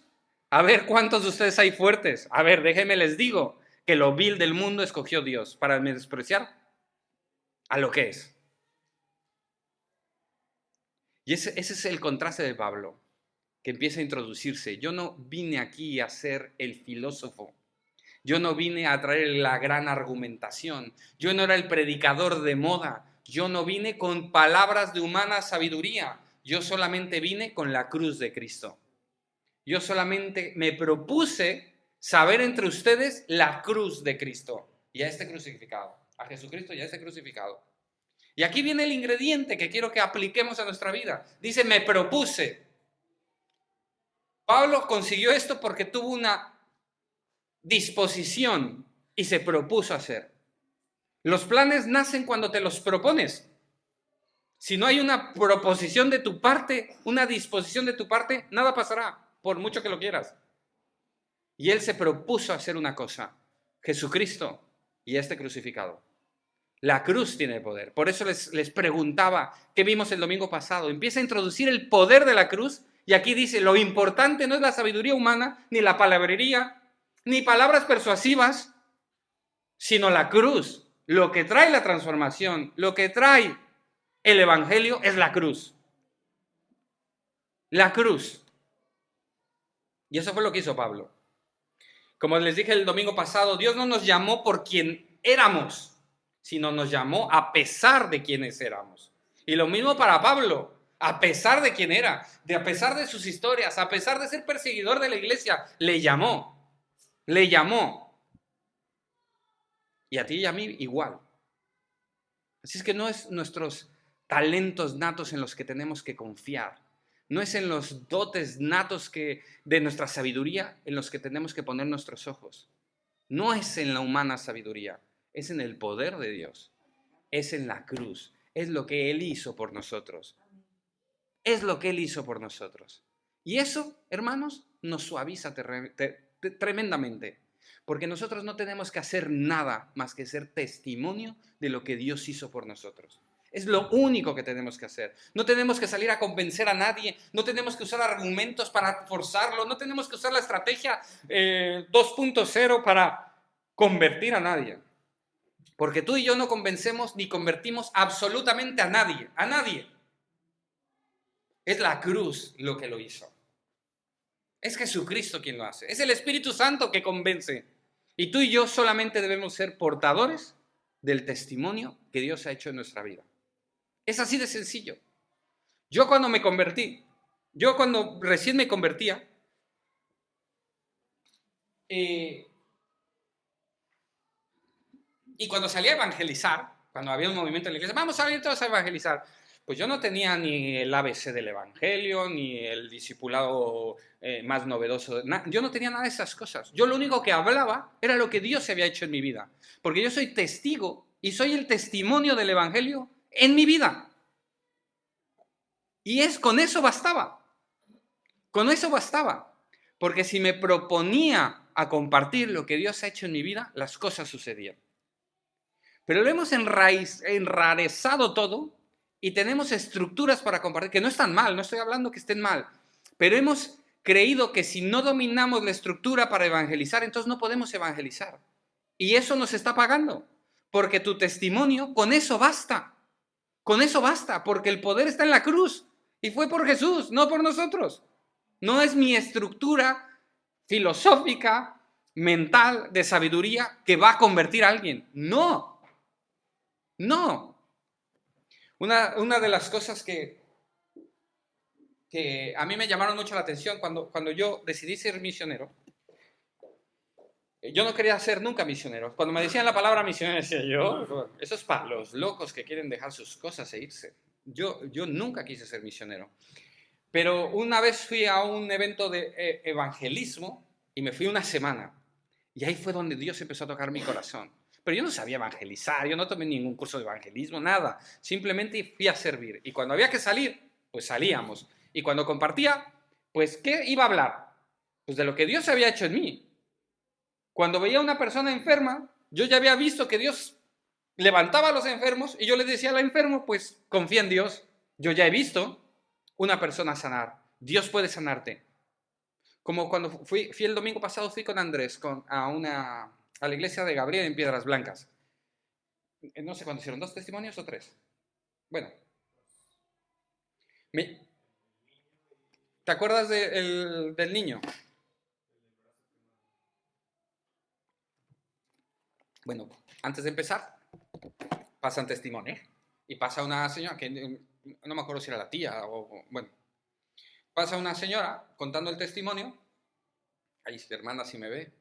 Speaker 1: A ver, ¿cuántos de ustedes hay fuertes? A ver, déjenme les digo que lo vil del mundo escogió Dios para despreciar a lo que es. Y ese es el contraste de Pablo, que empieza a introducirse. Yo no vine aquí a ser el filósofo. Yo no vine a traer la gran argumentación. Yo no era el predicador de moda. Yo no vine con palabras de humana sabiduría. Yo solamente vine con la cruz de Cristo. Yo solamente me propuse saber entre ustedes la cruz de Cristo y a este crucificado. A Jesucristo y a este crucificado. Y aquí viene el ingrediente que quiero que apliquemos a nuestra vida. Dice, me propuse. Pablo consiguió esto porque tuvo una disposición y se propuso hacer. Los planes nacen cuando te los propones. Si no hay una proposición de tu parte, una disposición de tu parte, nada pasará, por mucho que lo quieras. Y él se propuso hacer una cosa, Jesucristo y este crucificado. La cruz tiene poder. Por eso les preguntaba, ¿qué vimos el domingo pasado? Empieza a introducir el poder de la cruz y aquí dice, lo importante no es la sabiduría humana, ni la palabrería, ni palabras persuasivas, sino la cruz. Lo que trae la transformación, lo que trae el evangelio es la cruz. La cruz. Y eso fue lo que hizo Pablo. Como les dije el domingo pasado, Dios no nos llamó por quien éramos, sino nos llamó a pesar de quienes éramos. Y lo mismo para Pablo, a pesar de quién era, a pesar de sus historias, a pesar de ser perseguidor de la iglesia, le llamó. Le llamó. Y a ti y a mí igual. Así es que no es nuestros talentos natos en los que tenemos que confiar. No es en los dotes natos de nuestra sabiduría en los que tenemos que poner nuestros ojos. No es en la humana sabiduría, es en el poder de Dios. Es en la cruz. Es lo que Él hizo por nosotros. Es lo que Él hizo por nosotros. Y eso, hermanos, nos suaviza tremendamente. Porque nosotros no tenemos que hacer nada más que ser testimonio de lo que Dios hizo por nosotros. Es lo único que tenemos que hacer. No tenemos que salir a convencer a nadie. No tenemos que usar argumentos para forzarlo. No tenemos que usar la estrategia 2.0 para convertir a nadie. Porque tú y yo no convencemos ni convertimos absolutamente a nadie. A nadie. Es la cruz lo que lo hizo. Es Jesucristo quien lo hace. Es el Espíritu Santo que convence. Y tú y yo solamente debemos ser portadores del testimonio que Dios ha hecho en nuestra vida. Es así de sencillo. Yo cuando recién me convertía, y cuando salía a evangelizar, cuando había un movimiento en la iglesia, vamos a salir todos a evangelizar, pues yo no tenía ni el ABC del evangelio, ni el discipulado más novedoso. Yo no tenía nada de esas cosas. Yo lo único que hablaba era lo que Dios había hecho en mi vida. Porque yo soy testigo y soy el testimonio del evangelio en mi vida. Y con eso bastaba. Con eso bastaba. Porque si me proponía a compartir lo que Dios ha hecho en mi vida, las cosas sucedían. Pero lo hemos enrarezado todo y tenemos estructuras para compartir, que no están mal, no estoy hablando que estén mal, pero hemos creído que si no dominamos la estructura para evangelizar, entonces no podemos evangelizar. Y eso nos está pagando, porque tu testimonio, con eso basta. Con eso basta, porque el poder está en la cruz. Y fue por Jesús, no por nosotros. No es mi estructura filosófica, mental, de sabiduría, que va a convertir a alguien. No. No. Una de las cosas que a mí me llamaron mucho la atención cuando yo decidí ser misionero, yo no quería ser nunca misionero. Cuando me decían la palabra misionero, decía yo, eso es para los locos que quieren dejar sus cosas e irse. Yo nunca quise ser misionero. Pero una vez fui a un evento de evangelismo y me fui una semana. Y ahí fue donde Dios empezó a tocar mi corazón. Pero yo no sabía evangelizar, yo no tomé ningún curso de evangelismo, nada. Simplemente fui a servir. Y cuando había que salir, pues salíamos. Y cuando compartía, pues, ¿qué iba a hablar? Pues de lo que Dios había hecho en mí. Cuando veía a una persona enferma, yo ya había visto que Dios levantaba a los enfermos y yo le decía al enfermo, pues, confía en Dios. Yo ya he visto una persona sanar. Dios puede sanarte. Como cuando fui el domingo pasado, fui con Andrés a la iglesia de Gabriel en Piedras Blancas. No sé cuándo hicieron, 2 testimonios o 3. Bueno. ¿Te acuerdas del niño? Bueno, antes de empezar, pasan testimonio. Y pasa una señora, que no me acuerdo si era la tía o... Bueno, pasa una señora contando el testimonio. Ay, hermana, si me ve.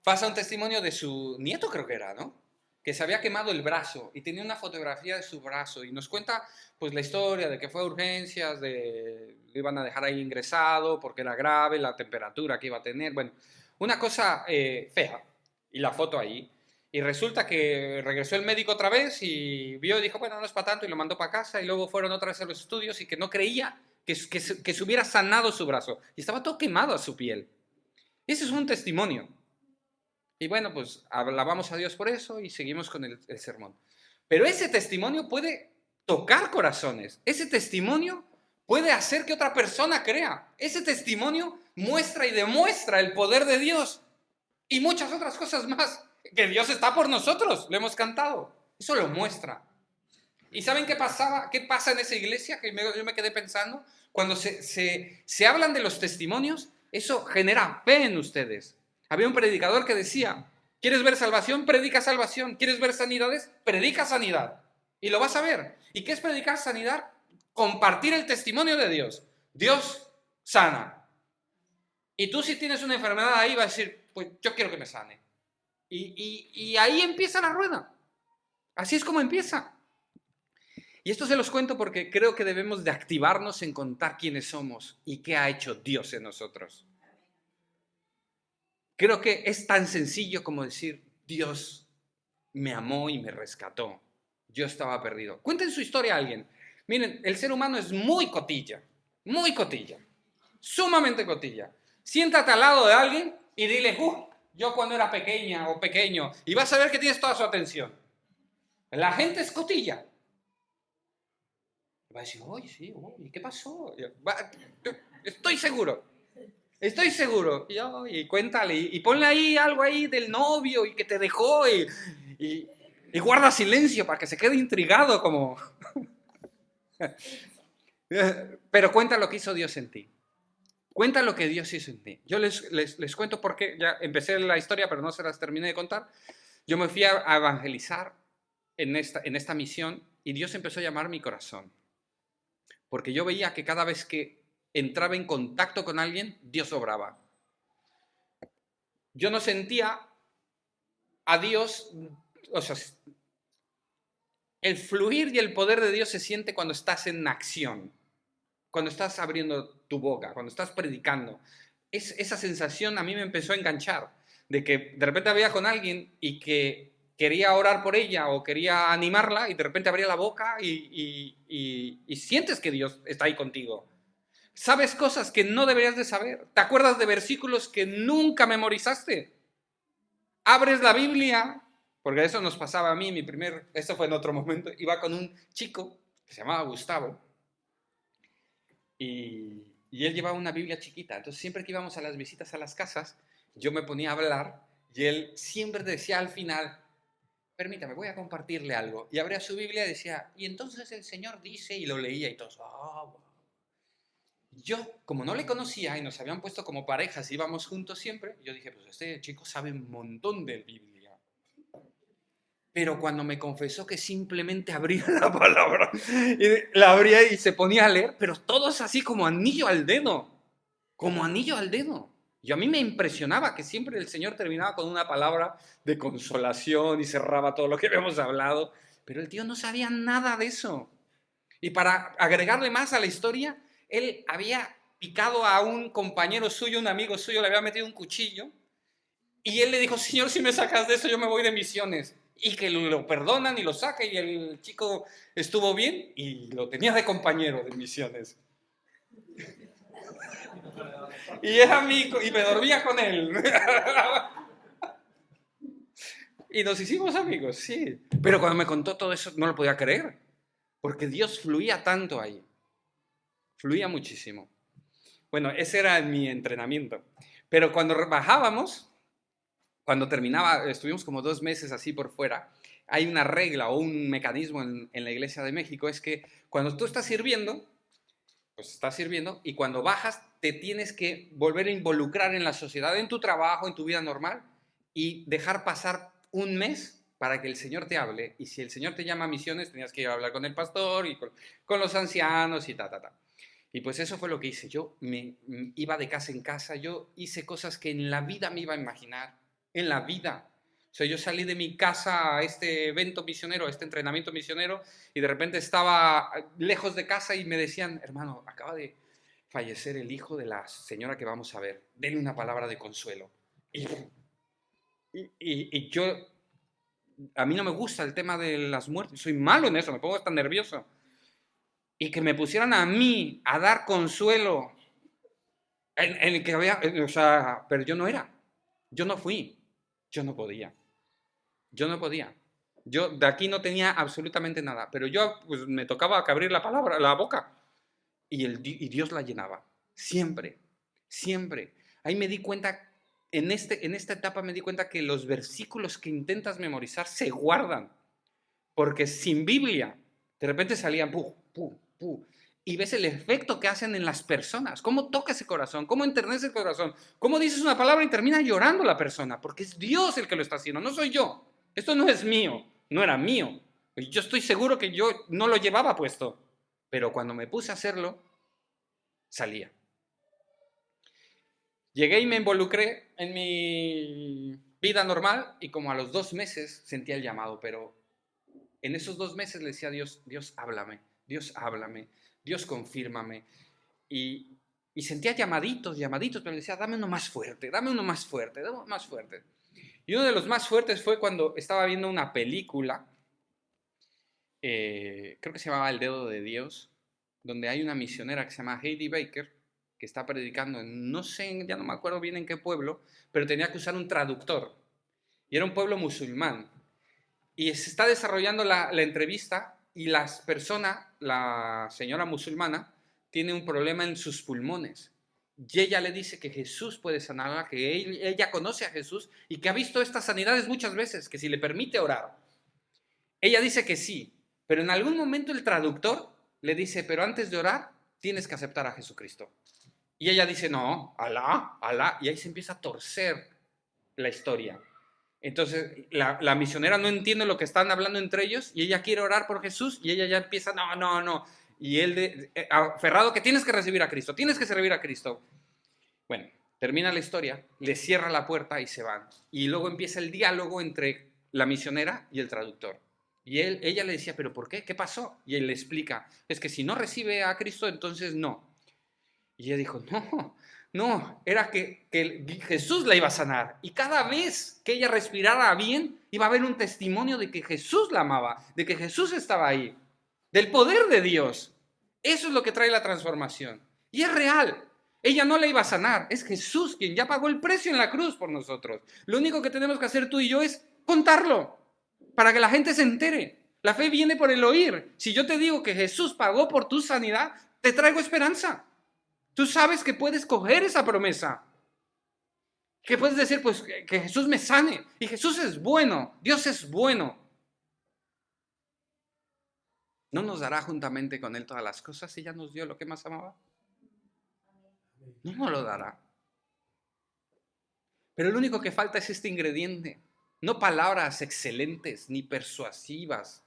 Speaker 1: Pasa un testimonio de su nieto, creo que era, ¿no? Que se había quemado el brazo y tenía una fotografía de su brazo y nos cuenta pues la historia de que fue a urgencias, lo iban a dejar ahí ingresado porque era grave, la temperatura que iba a tener, bueno, una cosa fea, y la foto ahí. Y resulta que regresó el médico otra vez y vio y dijo, bueno, no es para tanto, y lo mandó para casa, y luego fueron otra vez a los estudios y que no creía que se hubiera sanado su brazo. Y estaba todo quemado a su piel. Ese es un testimonio. Y bueno, pues alabamos a Dios por eso y seguimos con el sermón. Pero ese testimonio puede tocar corazones. Ese testimonio puede hacer que otra persona crea. Ese testimonio muestra y demuestra el poder de Dios. Y muchas otras cosas más. Que Dios está por nosotros. Lo hemos cantado. Eso lo muestra. ¿Y saben qué pasaba? ¿Qué pasa en esa iglesia? Que yo me quedé pensando. Cuando se hablan de los testimonios, eso genera fe en ustedes. Había un predicador que decía, ¿quieres ver salvación? Predica salvación. ¿Quieres ver sanidades? Predica sanidad. Y lo vas a ver. ¿Y qué es predicar sanidad? Compartir el testimonio de Dios. Dios sana. Y tú, si tienes una enfermedad ahí, vas a decir, pues yo quiero que me sane. Y ahí empieza la rueda. Así es como empieza. Y esto se los cuento porque creo que debemos de activarnos en contar quiénes somos y qué ha hecho Dios en nosotros. Creo que es tan sencillo como decir, Dios me amó y me rescató. Yo estaba perdido. Cuenten su historia a alguien. Miren, el ser humano es muy cotilla, sumamente cotilla. Siéntate al lado de alguien y dile, yo cuando era pequeña o pequeño, y vas a ver que tienes toda su atención. La gente es cotilla. Va a decir, oye, sí, oye, ¿qué pasó? Estoy seguro. Y cuéntale, y ponle ahí algo ahí del novio y que te dejó y guarda silencio para que se quede intrigado como... Pero cuenta lo que hizo Dios en ti. Cuenta lo que Dios hizo en ti. Yo les cuento porque ya empecé la historia, pero no se las terminé de contar. Yo me fui a evangelizar en esta misión y Dios empezó a llamar mi corazón. Porque yo veía que cada vez que entraba en contacto con alguien, Dios obraba. Yo no sentía a Dios, o sea, el fluir y el poder de Dios se siente cuando estás en acción, cuando estás abriendo tu boca, cuando estás predicando. Esa sensación a mí me empezó a enganchar, de que de repente había con alguien y que quería orar por ella o quería animarla y de repente abría la boca y sientes que Dios está ahí contigo. Sabes cosas que no deberías de saber. ¿Te acuerdas de versículos que nunca memorizaste? Abres la Biblia, porque eso nos pasaba a mí, eso fue en otro momento, iba con un chico que se llamaba Gustavo y él llevaba una Biblia chiquita. Entonces siempre que íbamos a las visitas a las casas, yo me ponía a hablar y él siempre decía al final, permítame, voy a compartirle algo. Y abría su Biblia y decía, y entonces el Señor dice, y lo leía y todos, wow. Yo, como no le conocía y nos habían puesto como parejas, íbamos juntos siempre, yo dije, pues este chico sabe un montón de Biblia. Pero cuando me confesó que simplemente abría la palabra, y la abría y se ponía a leer, pero todos así como anillo al dedo, como anillo al dedo. Y a mí me impresionaba que siempre el Señor terminaba con una palabra de consolación y cerraba todo lo que habíamos hablado, pero el tío no sabía nada de eso. Y para agregarle más a la historia, él había picado a un compañero suyo, un amigo suyo, le había metido un cuchillo y él le dijo, Señor, si me sacas de eso, yo me voy de misiones. Y que lo perdonan y lo saca y el chico estuvo bien y lo tenía de compañero de misiones. Y era amigo y me dormía con él. Y nos hicimos amigos, sí. Pero cuando me contó todo eso no lo podía creer, porque Dios fluía tanto ahí. Fluía muchísimo. Bueno, ese era mi entrenamiento. Pero cuando bajábamos, cuando terminaba, estuvimos como 2 meses así por fuera, hay una regla o un mecanismo en la Iglesia de México, es que cuando tú estás sirviendo, pues estás sirviendo, y cuando bajas te tienes que volver a involucrar en la sociedad, en tu trabajo, en tu vida normal, y dejar pasar 1 mes para que el Señor te hable. Y si el Señor te llama a misiones, tenías que ir a hablar con el pastor y con los ancianos y ta. Y pues eso fue lo que hice. Yo me iba de casa en casa, yo hice cosas que en la vida me iba a imaginar, en la vida. O sea, yo salí de mi casa a este evento misionero, a este entrenamiento misionero, y de repente estaba lejos de casa y me decían, hermano, acaba de fallecer el hijo de la señora que vamos a ver, denle una palabra de consuelo. Y yo, a mí no me gusta el tema de las muertes, soy malo en eso, me pongo hasta nervioso. Y que me pusieran a mí a dar consuelo en el que había, o sea, pero yo no era, yo no fui, yo no podía. Yo de aquí no tenía absolutamente nada, pero yo pues me tocaba que abrir la boca, y Dios la llenaba, siempre. Ahí me di cuenta, en esta etapa me di cuenta que los versículos que intentas memorizar se guardan, porque sin Biblia De repente salían, ¡pum, pum, pum! Y ves el efecto que hacen en las personas, cómo toca ese corazón, cómo enternece el corazón, cómo dices una palabra y termina llorando la persona, porque es Dios el que lo está haciendo, no soy yo. Esto no es mío, no era mío. Yo estoy seguro que yo no lo llevaba puesto, pero cuando me puse a hacerlo, salía. Llegué y me involucré en mi vida normal y como a los 2 meses sentía el llamado, pero en esos 2 meses le decía a Dios, Dios háblame, Dios háblame, Dios confírmame. Y sentía llamaditos, pero le decía, dame uno más fuerte, dame uno más fuerte, dame uno más fuerte. Y uno de los más fuertes fue cuando estaba viendo una película, creo que se llamaba El Dedo de Dios, donde hay una misionera que se llama Heidi Baker, que está predicando en, no sé, ya no me acuerdo bien en qué pueblo, pero tenía que usar un traductor. Y era un pueblo musulmán. Y se está desarrollando la entrevista y la señora musulmana, tiene un problema en sus pulmones. Y ella le dice que Jesús puede sanarla, que ella conoce a Jesús y que ha visto estas sanidades muchas veces, que si le permite orar. Ella dice que sí, pero en algún momento el traductor le dice, pero antes de orar tienes que aceptar a Jesucristo. Y ella dice, no, Alá, Alá, y ahí se empieza a torcer la historia. Entonces la misionera no entiende lo que están hablando entre ellos y ella quiere orar por Jesús y ella ya empieza, no, no, no. Y él, aferrado, que tienes que recibir a Cristo, tienes que servir a Cristo. Bueno, termina la historia, le cierra la puerta y se van. Y luego empieza el diálogo entre la misionera y el traductor. Y ella le decía, ¿pero por qué? ¿Qué pasó? Y él le explica, es que si no recibe a Cristo, entonces no. Y ella dijo, no, era que Jesús la iba a sanar. Y cada vez que ella respirara bien, iba a haber un testimonio de que Jesús la amaba, de que Jesús estaba ahí, del poder de Dios. Eso es lo que trae la transformación. Y es real. Ella no la iba a sanar, es Jesús quien ya pagó el precio en la cruz por nosotros. Lo único que tenemos que hacer tú y yo es contarlo, para que la gente se entere. La fe viene por el oír. Si yo te digo que Jesús pagó por tu sanidad, te traigo esperanza. Tú sabes que puedes coger esa promesa. Que puedes decir, pues, que Jesús me sane. Y Jesús es bueno. Dios es bueno. ¿No nos dará juntamente con Él todas las cosas si ya nos dio lo que más amaba? No nos lo dará. Pero lo único que falta es este ingrediente. No palabras excelentes, ni persuasivas,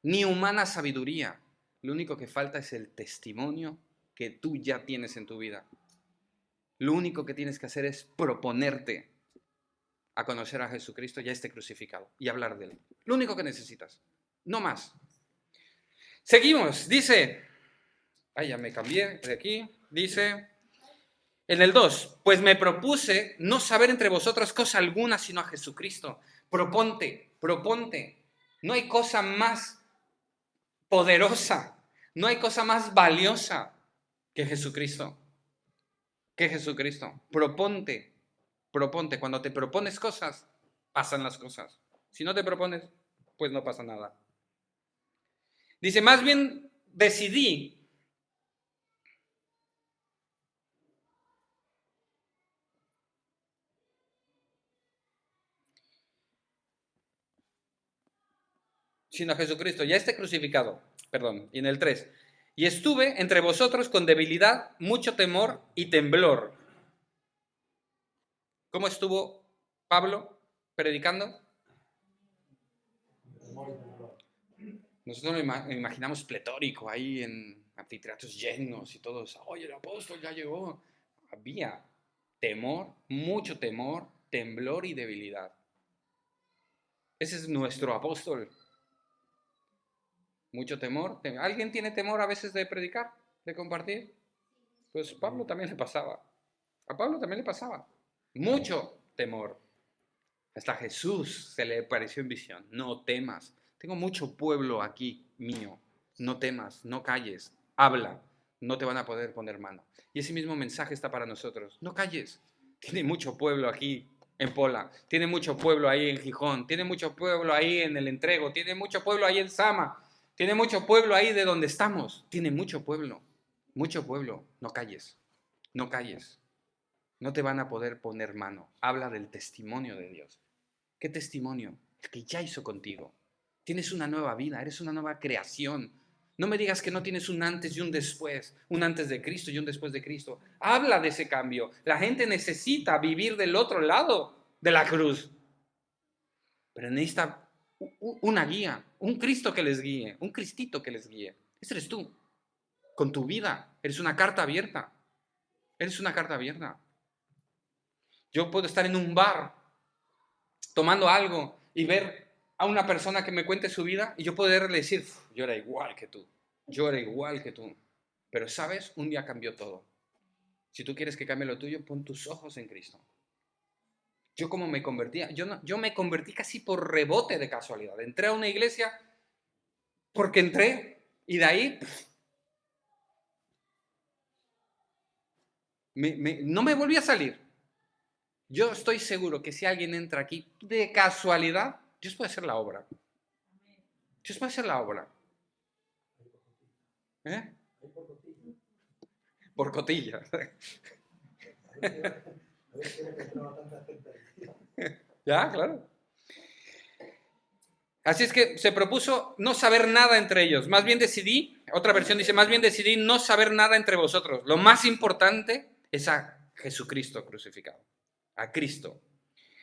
Speaker 1: ni humana sabiduría. Lo único que falta es el testimonio que tú ya tienes en tu vida. Lo único que tienes que hacer es proponerte a conocer a Jesucristo ya esté crucificado y hablar de Él. Lo único que necesitas, no más. Seguimos, dice, ya me cambié de aquí, dice, en el 2, pues me propuse no saber entre vosotros cosa alguna sino a Jesucristo. Proponte, no hay cosa más poderosa, no hay cosa más valiosa que Jesucristo. Proponte. Cuando te propones cosas, pasan las cosas. Si no te propones, pues no pasa nada. Dice, más bien decidí sino a Jesucristo, ya esté crucificado, perdón, y en el 3, y estuve entre vosotros con debilidad, mucho temor y temblor. ¿Cómo estuvo Pablo predicando? Nosotros lo imaginamos pletórico ahí en anfiteatros llenos y todos, oye, el apóstol ya llegó. Había temor, mucho temor, temblor y debilidad. Ese es nuestro apóstol. Mucho temor. ¿Alguien tiene temor a veces de predicar, de compartir? Pues Pablo también le pasaba. A Pablo también le pasaba. Mucho temor. Hasta Jesús se le apareció en visión. No temas. Tengo mucho pueblo aquí mío. No temas, no calles. Habla. No te van a poder poner mano. Y ese mismo mensaje está para nosotros. No calles. Tiene mucho pueblo aquí en Pola. Tiene mucho pueblo ahí en Gijón. Tiene mucho pueblo ahí en El Entrego. Tiene mucho pueblo ahí en Sama. Tiene mucho pueblo ahí de donde estamos. Tiene mucho pueblo. Mucho pueblo. No calles. No calles. No te van a poder poner mano. Habla del testimonio de Dios. ¿Qué testimonio? El que ya hizo contigo. Tienes una nueva vida, eres una nueva creación. No me digas que no tienes un antes y un después, un antes de Cristo y un después de Cristo. Habla de ese cambio. La gente necesita vivir del otro lado de la cruz. Pero necesita una guía, un Cristo que les guíe, un Cristito que les guíe. Ese eres tú, con tu vida. Eres una carta abierta. Eres una carta abierta. Yo puedo estar en un bar tomando algo y ver a una persona que me cuente su vida y yo poderle decir, yo era igual que tú, yo era igual que tú. Pero sabes, un día cambió todo. Si tú quieres que cambie lo tuyo, pon tus ojos en Cristo. Yo como me convertía, yo me convertí casi por rebote de casualidad. Entré a una iglesia porque entré y de ahí no me volví a salir. Yo estoy seguro que si alguien entra aquí de casualidad, Dios puede hacer la obra. Dios puede hacer la obra. ¿Eh? Por cotilla. Ya, claro. Así es que se propuso no saber nada entre ellos. Más bien decidí, otra versión dice, más bien decidí no saber nada entre vosotros. Lo más importante es a Jesucristo crucificado. A Cristo.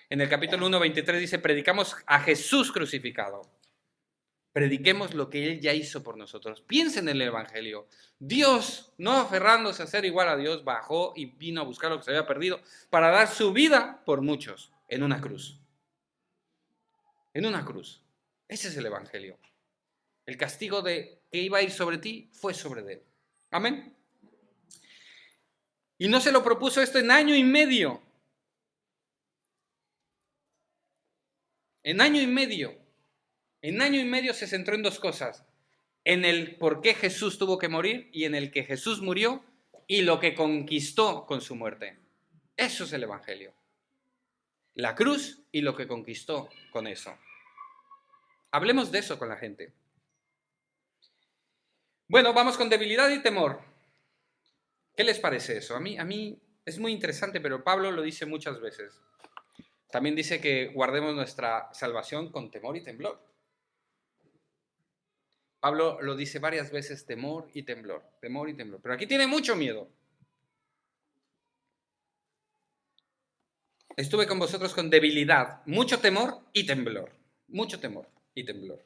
Speaker 1: En el capítulo 1:23 dice, predicamos a Jesús crucificado. Prediquemos lo que Él ya hizo por nosotros. Piensen en el Evangelio. Dios, no aferrándose a ser igual a Dios, bajó y vino a buscar lo que se había perdido para dar su vida por muchos en una cruz. En una cruz. Ese es el Evangelio. El castigo que iba a ir sobre ti fue sobre Él. Amén. Y no se lo propuso esto en año y medio. En año y medio se centró en dos cosas. En el por qué Jesús tuvo que morir y en el que Jesús murió y lo que conquistó con su muerte. Eso es el Evangelio. La cruz y lo que conquistó con eso. Hablemos de eso con la gente. Bueno, vamos con debilidad y temor. ¿Qué les parece eso? A mí es muy interesante, pero Pablo lo dice muchas veces. También dice que guardemos nuestra salvación con temor y temblor. Pablo lo dice varias veces, temor y temblor, temor y temblor. Pero aquí tiene mucho miedo. Estuve con vosotros con debilidad, mucho temor y temblor. Mucho temor y temblor.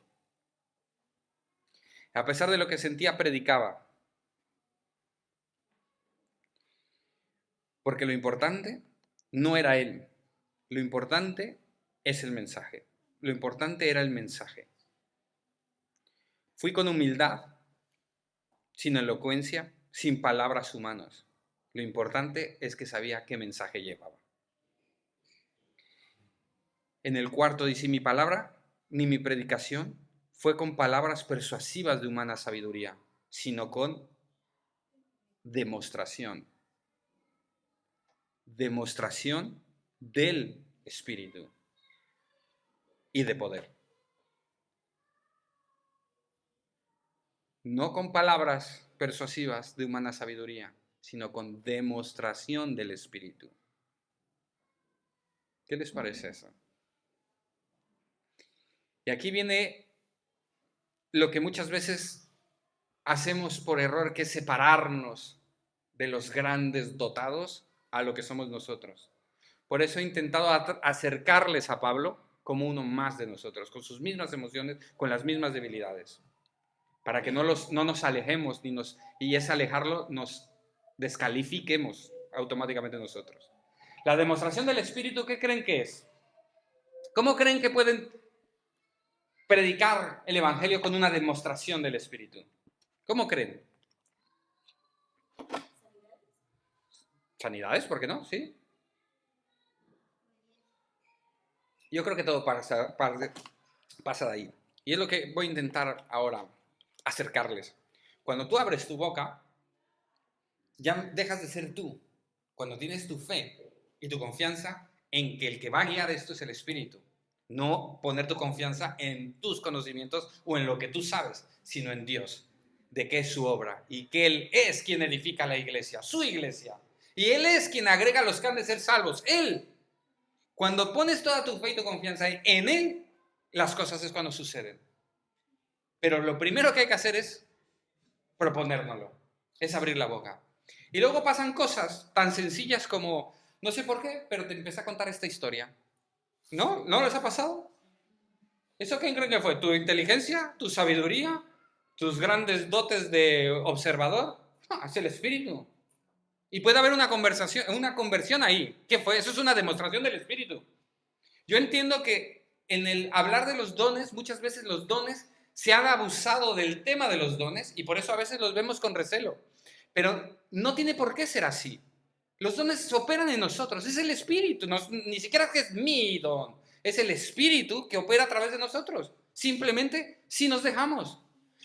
Speaker 1: A pesar de lo que sentía, predicaba. Porque lo importante no era él. Lo importante es el mensaje. Lo importante era el mensaje. Fui con humildad, sin elocuencia, sin palabras humanas. Lo importante es que sabía qué mensaje llevaba. En el cuarto dice, mi palabra ni mi predicación fue con palabras persuasivas de humana sabiduría, sino con demostración. Demostración del Espíritu y de poder. No con palabras persuasivas de humana sabiduría, sino con demostración del Espíritu. ¿Qué les parece eso? Y aquí viene lo que muchas veces hacemos por error, que es separarnos de los grandes dotados a lo que somos nosotros. Por eso he intentado acercarles a Pablo como uno más de nosotros, con sus mismas emociones, con las mismas debilidades, para que no nos alejemos y ese alejarlo nos descalifiquemos automáticamente nosotros. La demostración del Espíritu, ¿qué creen que es? ¿Cómo creen que pueden predicar el Evangelio con una demostración del Espíritu? ¿Cómo creen? ¿Sanidades? ¿Por qué no? ¿Sí? Yo creo que todo pasa de ahí. Y es lo que voy a intentar ahora acercarles. Cuando tú abres tu boca, ya dejas de ser tú. Cuando tienes tu fe y tu confianza en que el que va a guiar esto es el Espíritu. No poner tu confianza en tus conocimientos o en lo que tú sabes, sino en Dios, de qué es su obra y que Él es quien edifica la iglesia, su iglesia. Y Él es quien agrega a los que han de ser salvos. Él. Cuando pones toda tu fe y tu confianza en Él, las cosas es cuando suceden. Pero lo primero que hay que hacer es proponérnoslo, es abrir la boca. Y luego pasan cosas tan sencillas como, no sé por qué, pero te empecé a contar esta historia. ¿No? ¿No les ha pasado? ¿Eso quién creen que fue? ¿Tu inteligencia? ¿Tu sabiduría? ¿Tus grandes dotes de observador? Es el Espíritu. Y puede haber una conversión ahí. ¿Qué fue? Eso es una demostración del Espíritu. Yo entiendo que en el hablar de los dones, muchas veces los dones se han abusado del tema de los dones y por eso a veces los vemos con recelo. Pero no tiene por qué ser así. Los dones operan en nosotros, es el Espíritu, ni siquiera que es mi don, es el Espíritu que opera a través de nosotros. Simplemente si nos dejamos.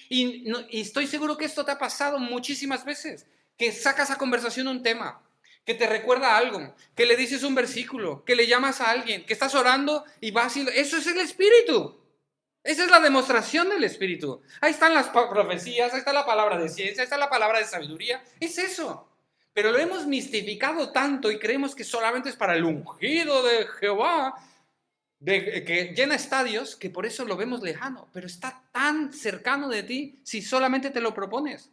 Speaker 1: Y estoy seguro que esto te ha pasado muchísimas veces, que sacas a conversación un tema, que te recuerda algo, que le dices un versículo, que le llamas a alguien, que estás orando y vas haciendo... Eso es el Espíritu. Esa es la demostración del Espíritu. Ahí están las profecías, ahí está la palabra de ciencia, ahí está la palabra de sabiduría. Es eso. Pero lo hemos mistificado tanto y creemos que solamente es para el ungido de Jehová, que llena estadios, que por eso lo vemos lejano. Pero está tan cercano de ti si solamente te lo propones.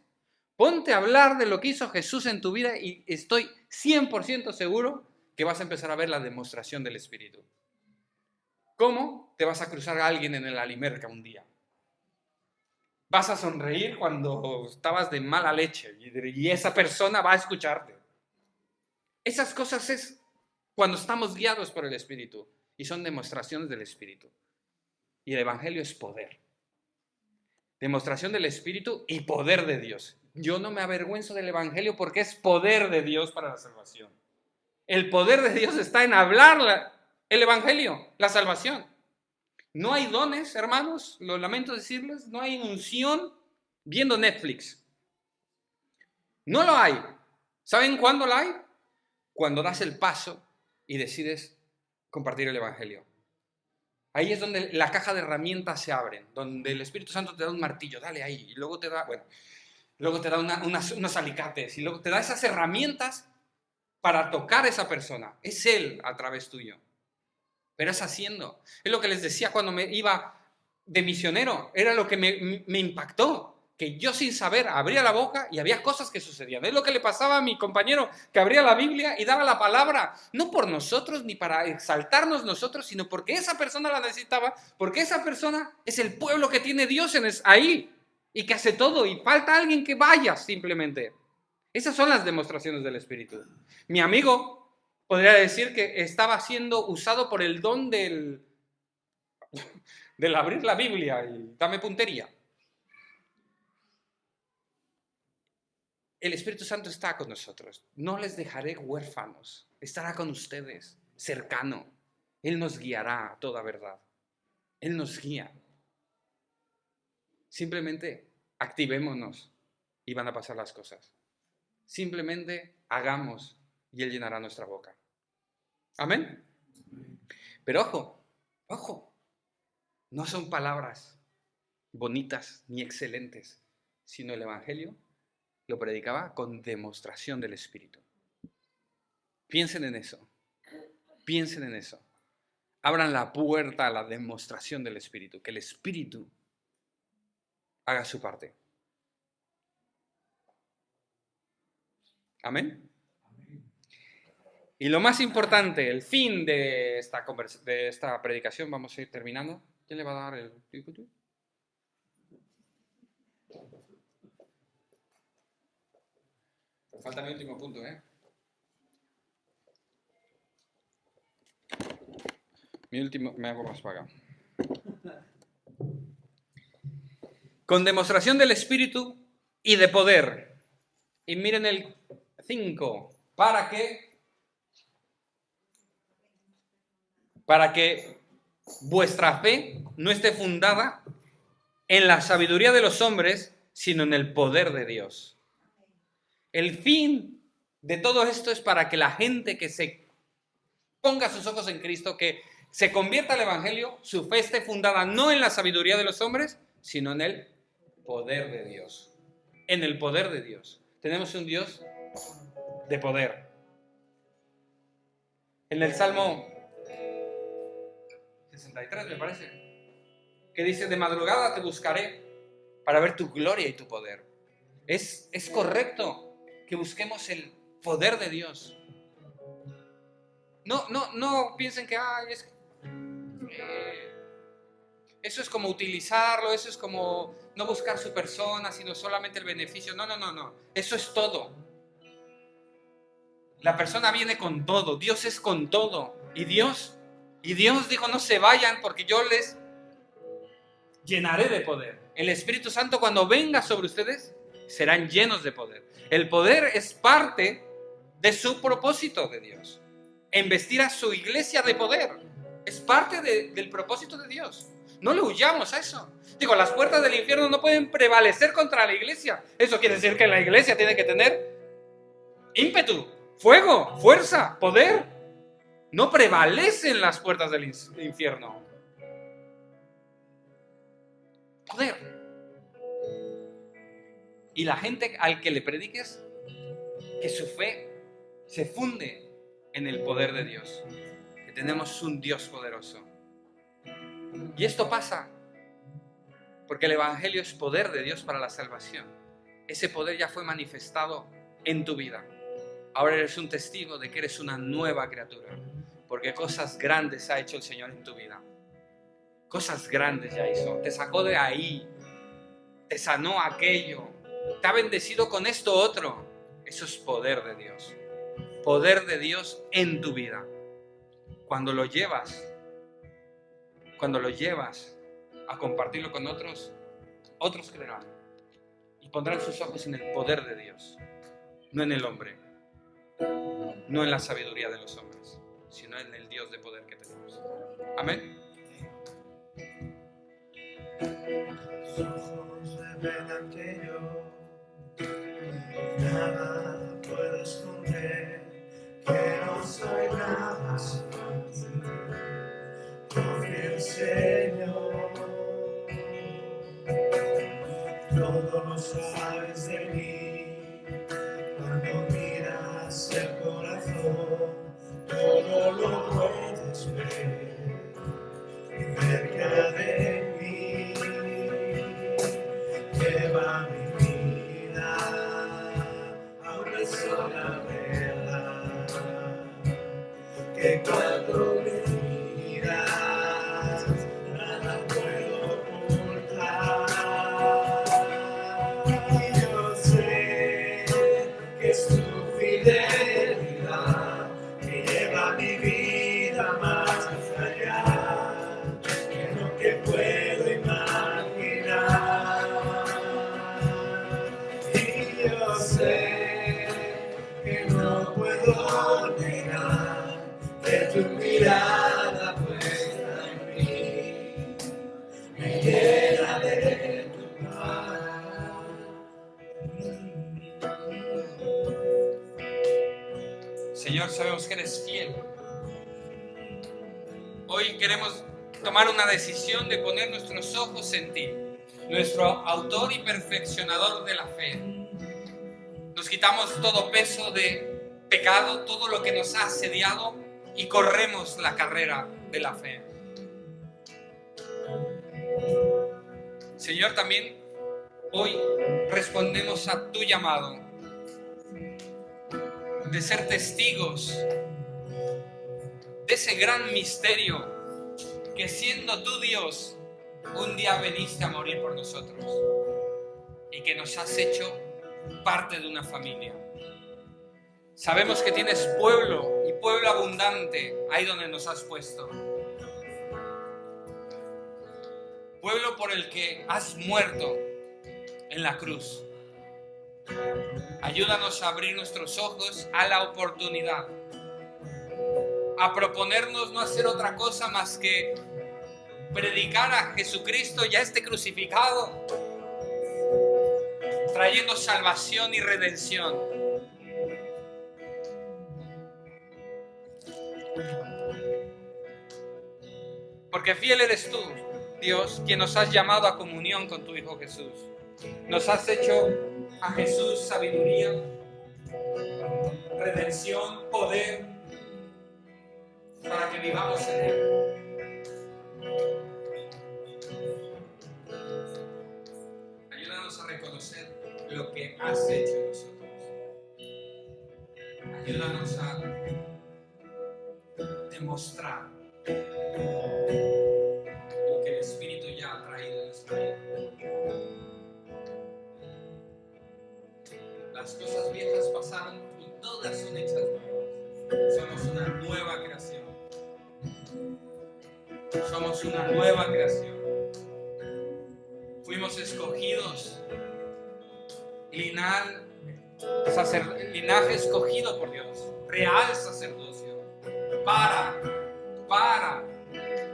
Speaker 1: Ponte a hablar de lo que hizo Jesús en tu vida y estoy 100% seguro que vas a empezar a ver la demostración del Espíritu. ¿Cómo te vas a cruzar a alguien en el Alimerca un día? Vas a sonreír cuando estabas de mala leche y esa persona va a escucharte. Esas cosas es cuando estamos guiados por el Espíritu y son demostraciones del Espíritu. Y el Evangelio es poder. Demostración del Espíritu y poder de Dios. Yo no me avergüenzo del Evangelio porque es poder de Dios para la salvación. El poder de Dios está en hablar el Evangelio, la salvación. No hay dones, hermanos, lo lamento decirles, no hay unción viendo Netflix. No lo hay. ¿Saben cuándo la hay? Cuando das el paso y decides compartir el Evangelio. Ahí es donde la caja de herramientas se abre, donde el Espíritu Santo te da un martillo, dale ahí, y luego te da, unos alicates, y luego te da esas herramientas para tocar a esa persona. Es Él a través tuyo. Pero es haciendo. Es lo que les decía cuando me iba de misionero. Era lo que me impactó. Que yo sin saber abría la boca y había cosas que sucedían. Es lo que le pasaba a mi compañero que abría la Biblia y daba la palabra. No por nosotros ni para exaltarnos nosotros, sino porque esa persona la necesitaba. Porque esa persona es el pueblo que tiene Dios ahí. Y que hace todo. Y falta alguien que vaya simplemente. Esas son las demostraciones del Espíritu. Mi amigo podría decir que estaba siendo usado por el don del abrir la Biblia y dame puntería. El Espíritu Santo está con nosotros. No les dejaré huérfanos. Estará con ustedes, cercano. Él nos guiará a toda verdad. Él nos guía. Simplemente activémonos y van a pasar las cosas. Simplemente hagamos y Él llenará nuestra boca. Amén. Pero ojo, no son palabras bonitas ni excelentes, sino el Evangelio lo predicaba con demostración del Espíritu. Piensen en eso. Piensen en eso. Abran la puerta a la demostración del Espíritu, que el Espíritu haga su parte. Amén. Y lo más importante, el fin de esta predicación, vamos a ir terminando. ¿Quién le va a dar el...? Falta mi último punto, Mi último... Me hago más paga. Con demostración del Espíritu y de poder. Y miren el 5. ¿Para qué? Para que vuestra fe no esté fundada en la sabiduría de los hombres, sino en el poder de Dios. El fin de todo esto es para que la gente que se ponga sus ojos en Cristo, que se convierta al Evangelio, su fe esté fundada no en la sabiduría de los hombres, sino en el poder de Dios. En el poder de Dios. Tenemos un Dios de poder. En el Salmo 63, me parece, que dice: de madrugada te buscaré para ver tu gloria y tu poder. Es correcto que busquemos el poder de Dios. No piensen que eso es como utilizarlo, eso es como no buscar su persona, sino solamente el beneficio. No. Eso es todo. La persona viene con todo. Dios es con todo. Y Dios dijo, no se vayan porque yo les llenaré de poder. El Espíritu Santo cuando venga sobre ustedes serán llenos de poder. El poder es parte de su propósito de Dios. Investir a su iglesia de poder es parte del propósito de Dios. No le huyamos a eso. Digo, las puertas del infierno no pueden prevalecer contra la iglesia. Eso quiere decir que la iglesia tiene que tener ímpetu, fuego, fuerza, poder. No prevalecen las puertas del infierno. Poder. Y la gente al que le prediques, que su fe se funde en el poder de Dios. Que tenemos un Dios poderoso. Y esto pasa porque el Evangelio es poder de Dios para la salvación. Ese poder ya fue manifestado en tu vida. Ahora eres un testigo de que eres una nueva criatura. Porque cosas grandes ha hecho el Señor en tu vida. Cosas grandes ya hizo. Te sacó de ahí. Te sanó aquello. Te ha bendecido con esto otro. Eso es poder de Dios. Poder de Dios en tu vida. Cuando lo llevas a compartirlo con otros, otros creerán y pondrán sus ojos en el poder de Dios, no en el hombre, no en la sabiduría de los hombres, sino en el Dios de poder que tenemos. Amén.
Speaker 6: Sus ojos revelan que yo nada puedo esconder, que no soy nada sin ti. Confía en Señor, todo lo sabes de mí. Cuando miras el corazón, todo lo puedes ver cerca de mí. Lleva mi vida a una sola verdad, que cuando me nada puedo ocultar. Y yo sé que es tu fidelidad que lleva mi vida más allá de lo que puedo imaginar. Y yo sé que no puedo negar que tu mirada puesta en mí me llena de tu paz.
Speaker 1: Señor, sabemos que eres fiel. Hoy queremos tomar una decisión de poner nuestros ojos en ti, nuestro autor y perfeccionador de la fe. Nos quitamos todo peso de pecado, todo lo que nos ha asediado y corremos la carrera de la fe. Señor, también hoy respondemos a tu llamado de ser testigos de ese gran misterio que siendo tú Dios, un día veniste a morir por nosotros y que nos has hecho parte de una familia. Sabemos que tienes pueblo y pueblo abundante ahí donde nos has puesto. Pueblo por el que has muerto en la cruz. Ayúdanos a abrir nuestros ojos a la oportunidad, a proponernos no hacer otra cosa más que predicar a Jesucristo ya este crucificado, trayendo salvación y redención. Porque fiel eres tú, Dios, quien nos has llamado a comunión con tu Hijo Jesús. Nos has hecho a Jesús sabiduría, redención, poder, para que vivamos en Él. conocer lo que has hecho en nosotros. Ayúdanos a demostrar lo que el Espíritu ya ha traído en nuestra vida. Las cosas viejas pasaron y todas son hechas nuevas. Somos una nueva creación. Somos una nueva creación. Fuimos escogidos, linaje escogido por Dios, real sacerdocio, para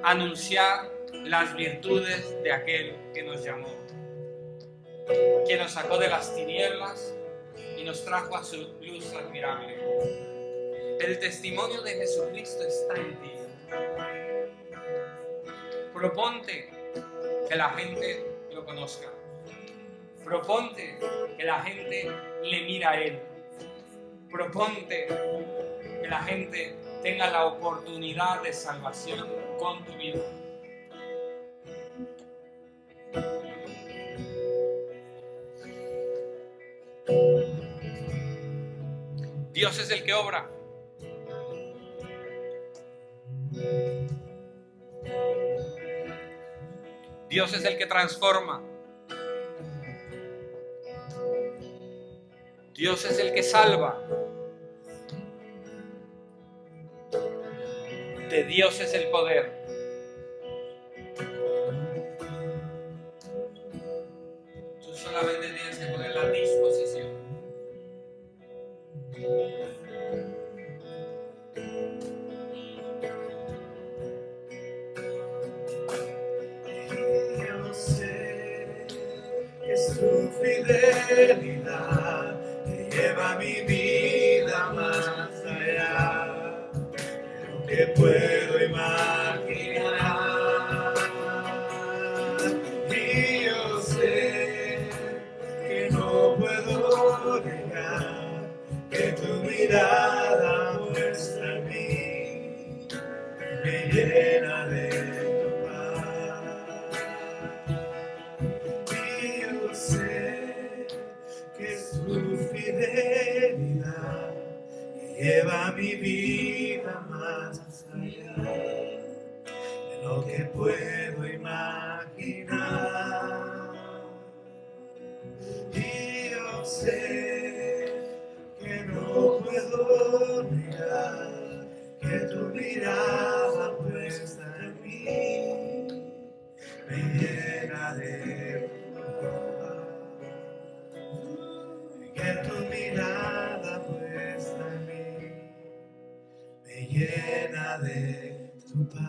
Speaker 1: anunciar las virtudes de aquel que nos llamó, que nos sacó de las tinieblas y nos trajo a su luz admirable. El testimonio de Jesucristo está en ti. Proponte que la gente lo conozca. Proponte que la gente le mire a Él. Proponte que la gente tenga la oportunidad de salvación con tu vida. Dios es el que obra. Dios es el que transforma. Dios es el que salva. De Dios es el poder. Tú solamente tienes que poner la disposición.
Speaker 6: Yo sé que su fidelidad me lleva mi vida más allá de lo que puedo imaginar. Y yo sé que no puedo negar que tu mirada puesta en mí me llena de tu paz. Y yo sé que su fidelidad lleva mi vida más allá de lo que puedo imaginar. Y yo sé que no puedo negar que tu mirada puesta en mí me llena de tu paz. Que tu mirada puesta en mí me llena de tu paz.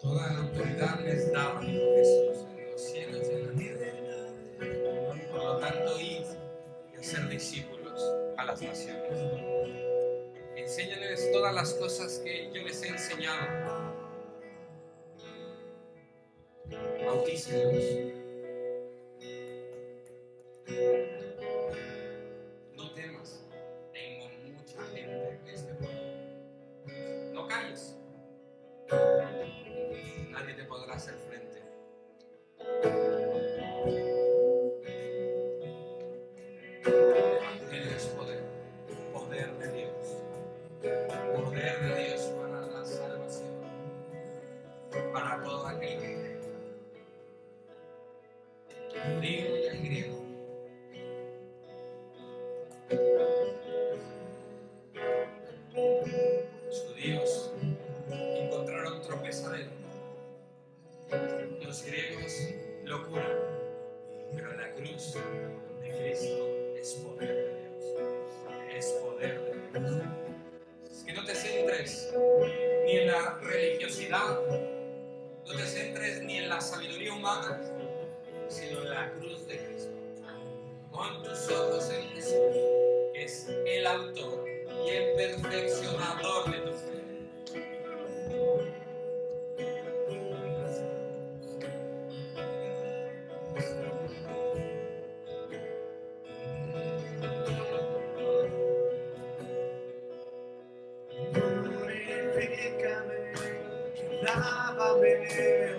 Speaker 1: Toda la autoridad les daba Jesús en los cielos y en la tierra. Por lo tanto, id y hacer discípulos a las naciones. Enséñales todas las cosas que yo les he enseñado. Bautícenlos. No temas, tengo mucha gente en este pueblo. No calles. Nadie te podrá hacer frente. El Evangelio es poder, poder de Dios para la salvación, para todo aquel que cree, judío y el griego. Los judíos encontraron tropezadero, los griegos locura, pero la cruz de Cristo es poder de Dios, es poder de Dios. Que no te centres ni en la religiosidad, no te centres ni en la sabiduría humana, sino en la cruz de Cristo. Pon tus ojos en Jesús, que es el autor y el perfeccionador de tu fe.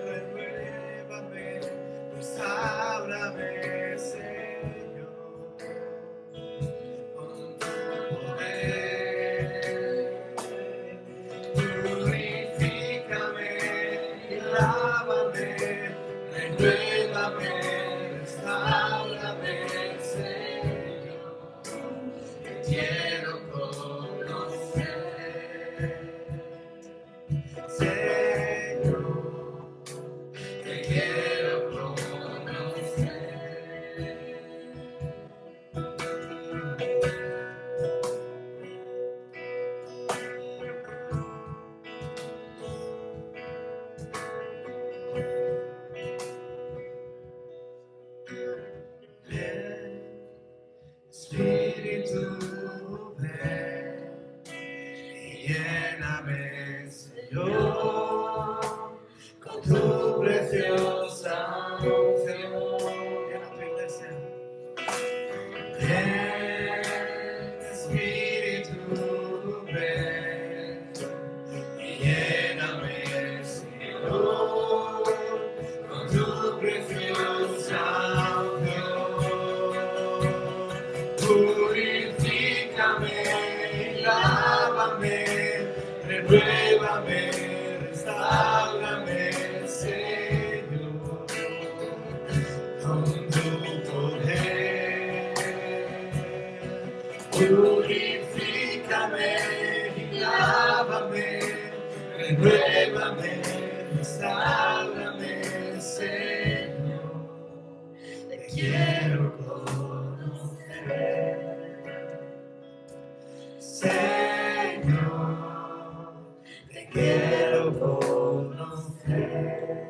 Speaker 6: renuévame, restaurame, Señor, con tu poder. Purifícame y lávame, renuévame, restaurame, Señor, te quiero conocer. Señor, te quiero conocer. Ven, Espíritu, ven y lléname, Señor, con tu preciosa unción. Llena tu iglesia. Ven, Espíritu, ven y lléname, Señor, con tu preciosa unción. Purifícame y lávame, renuévame, restaurame, Señor, con tu poder. Purifícame y lávame, renuévame, restaurame, Señor, te quiero conocer. Señor, te quiero conocer.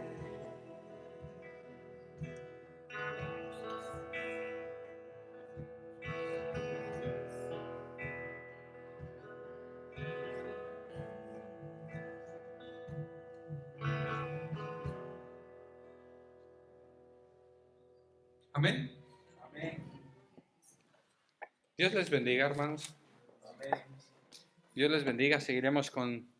Speaker 1: Amén. Dios les bendiga, hermanos. Dios les bendiga. Seguiremos con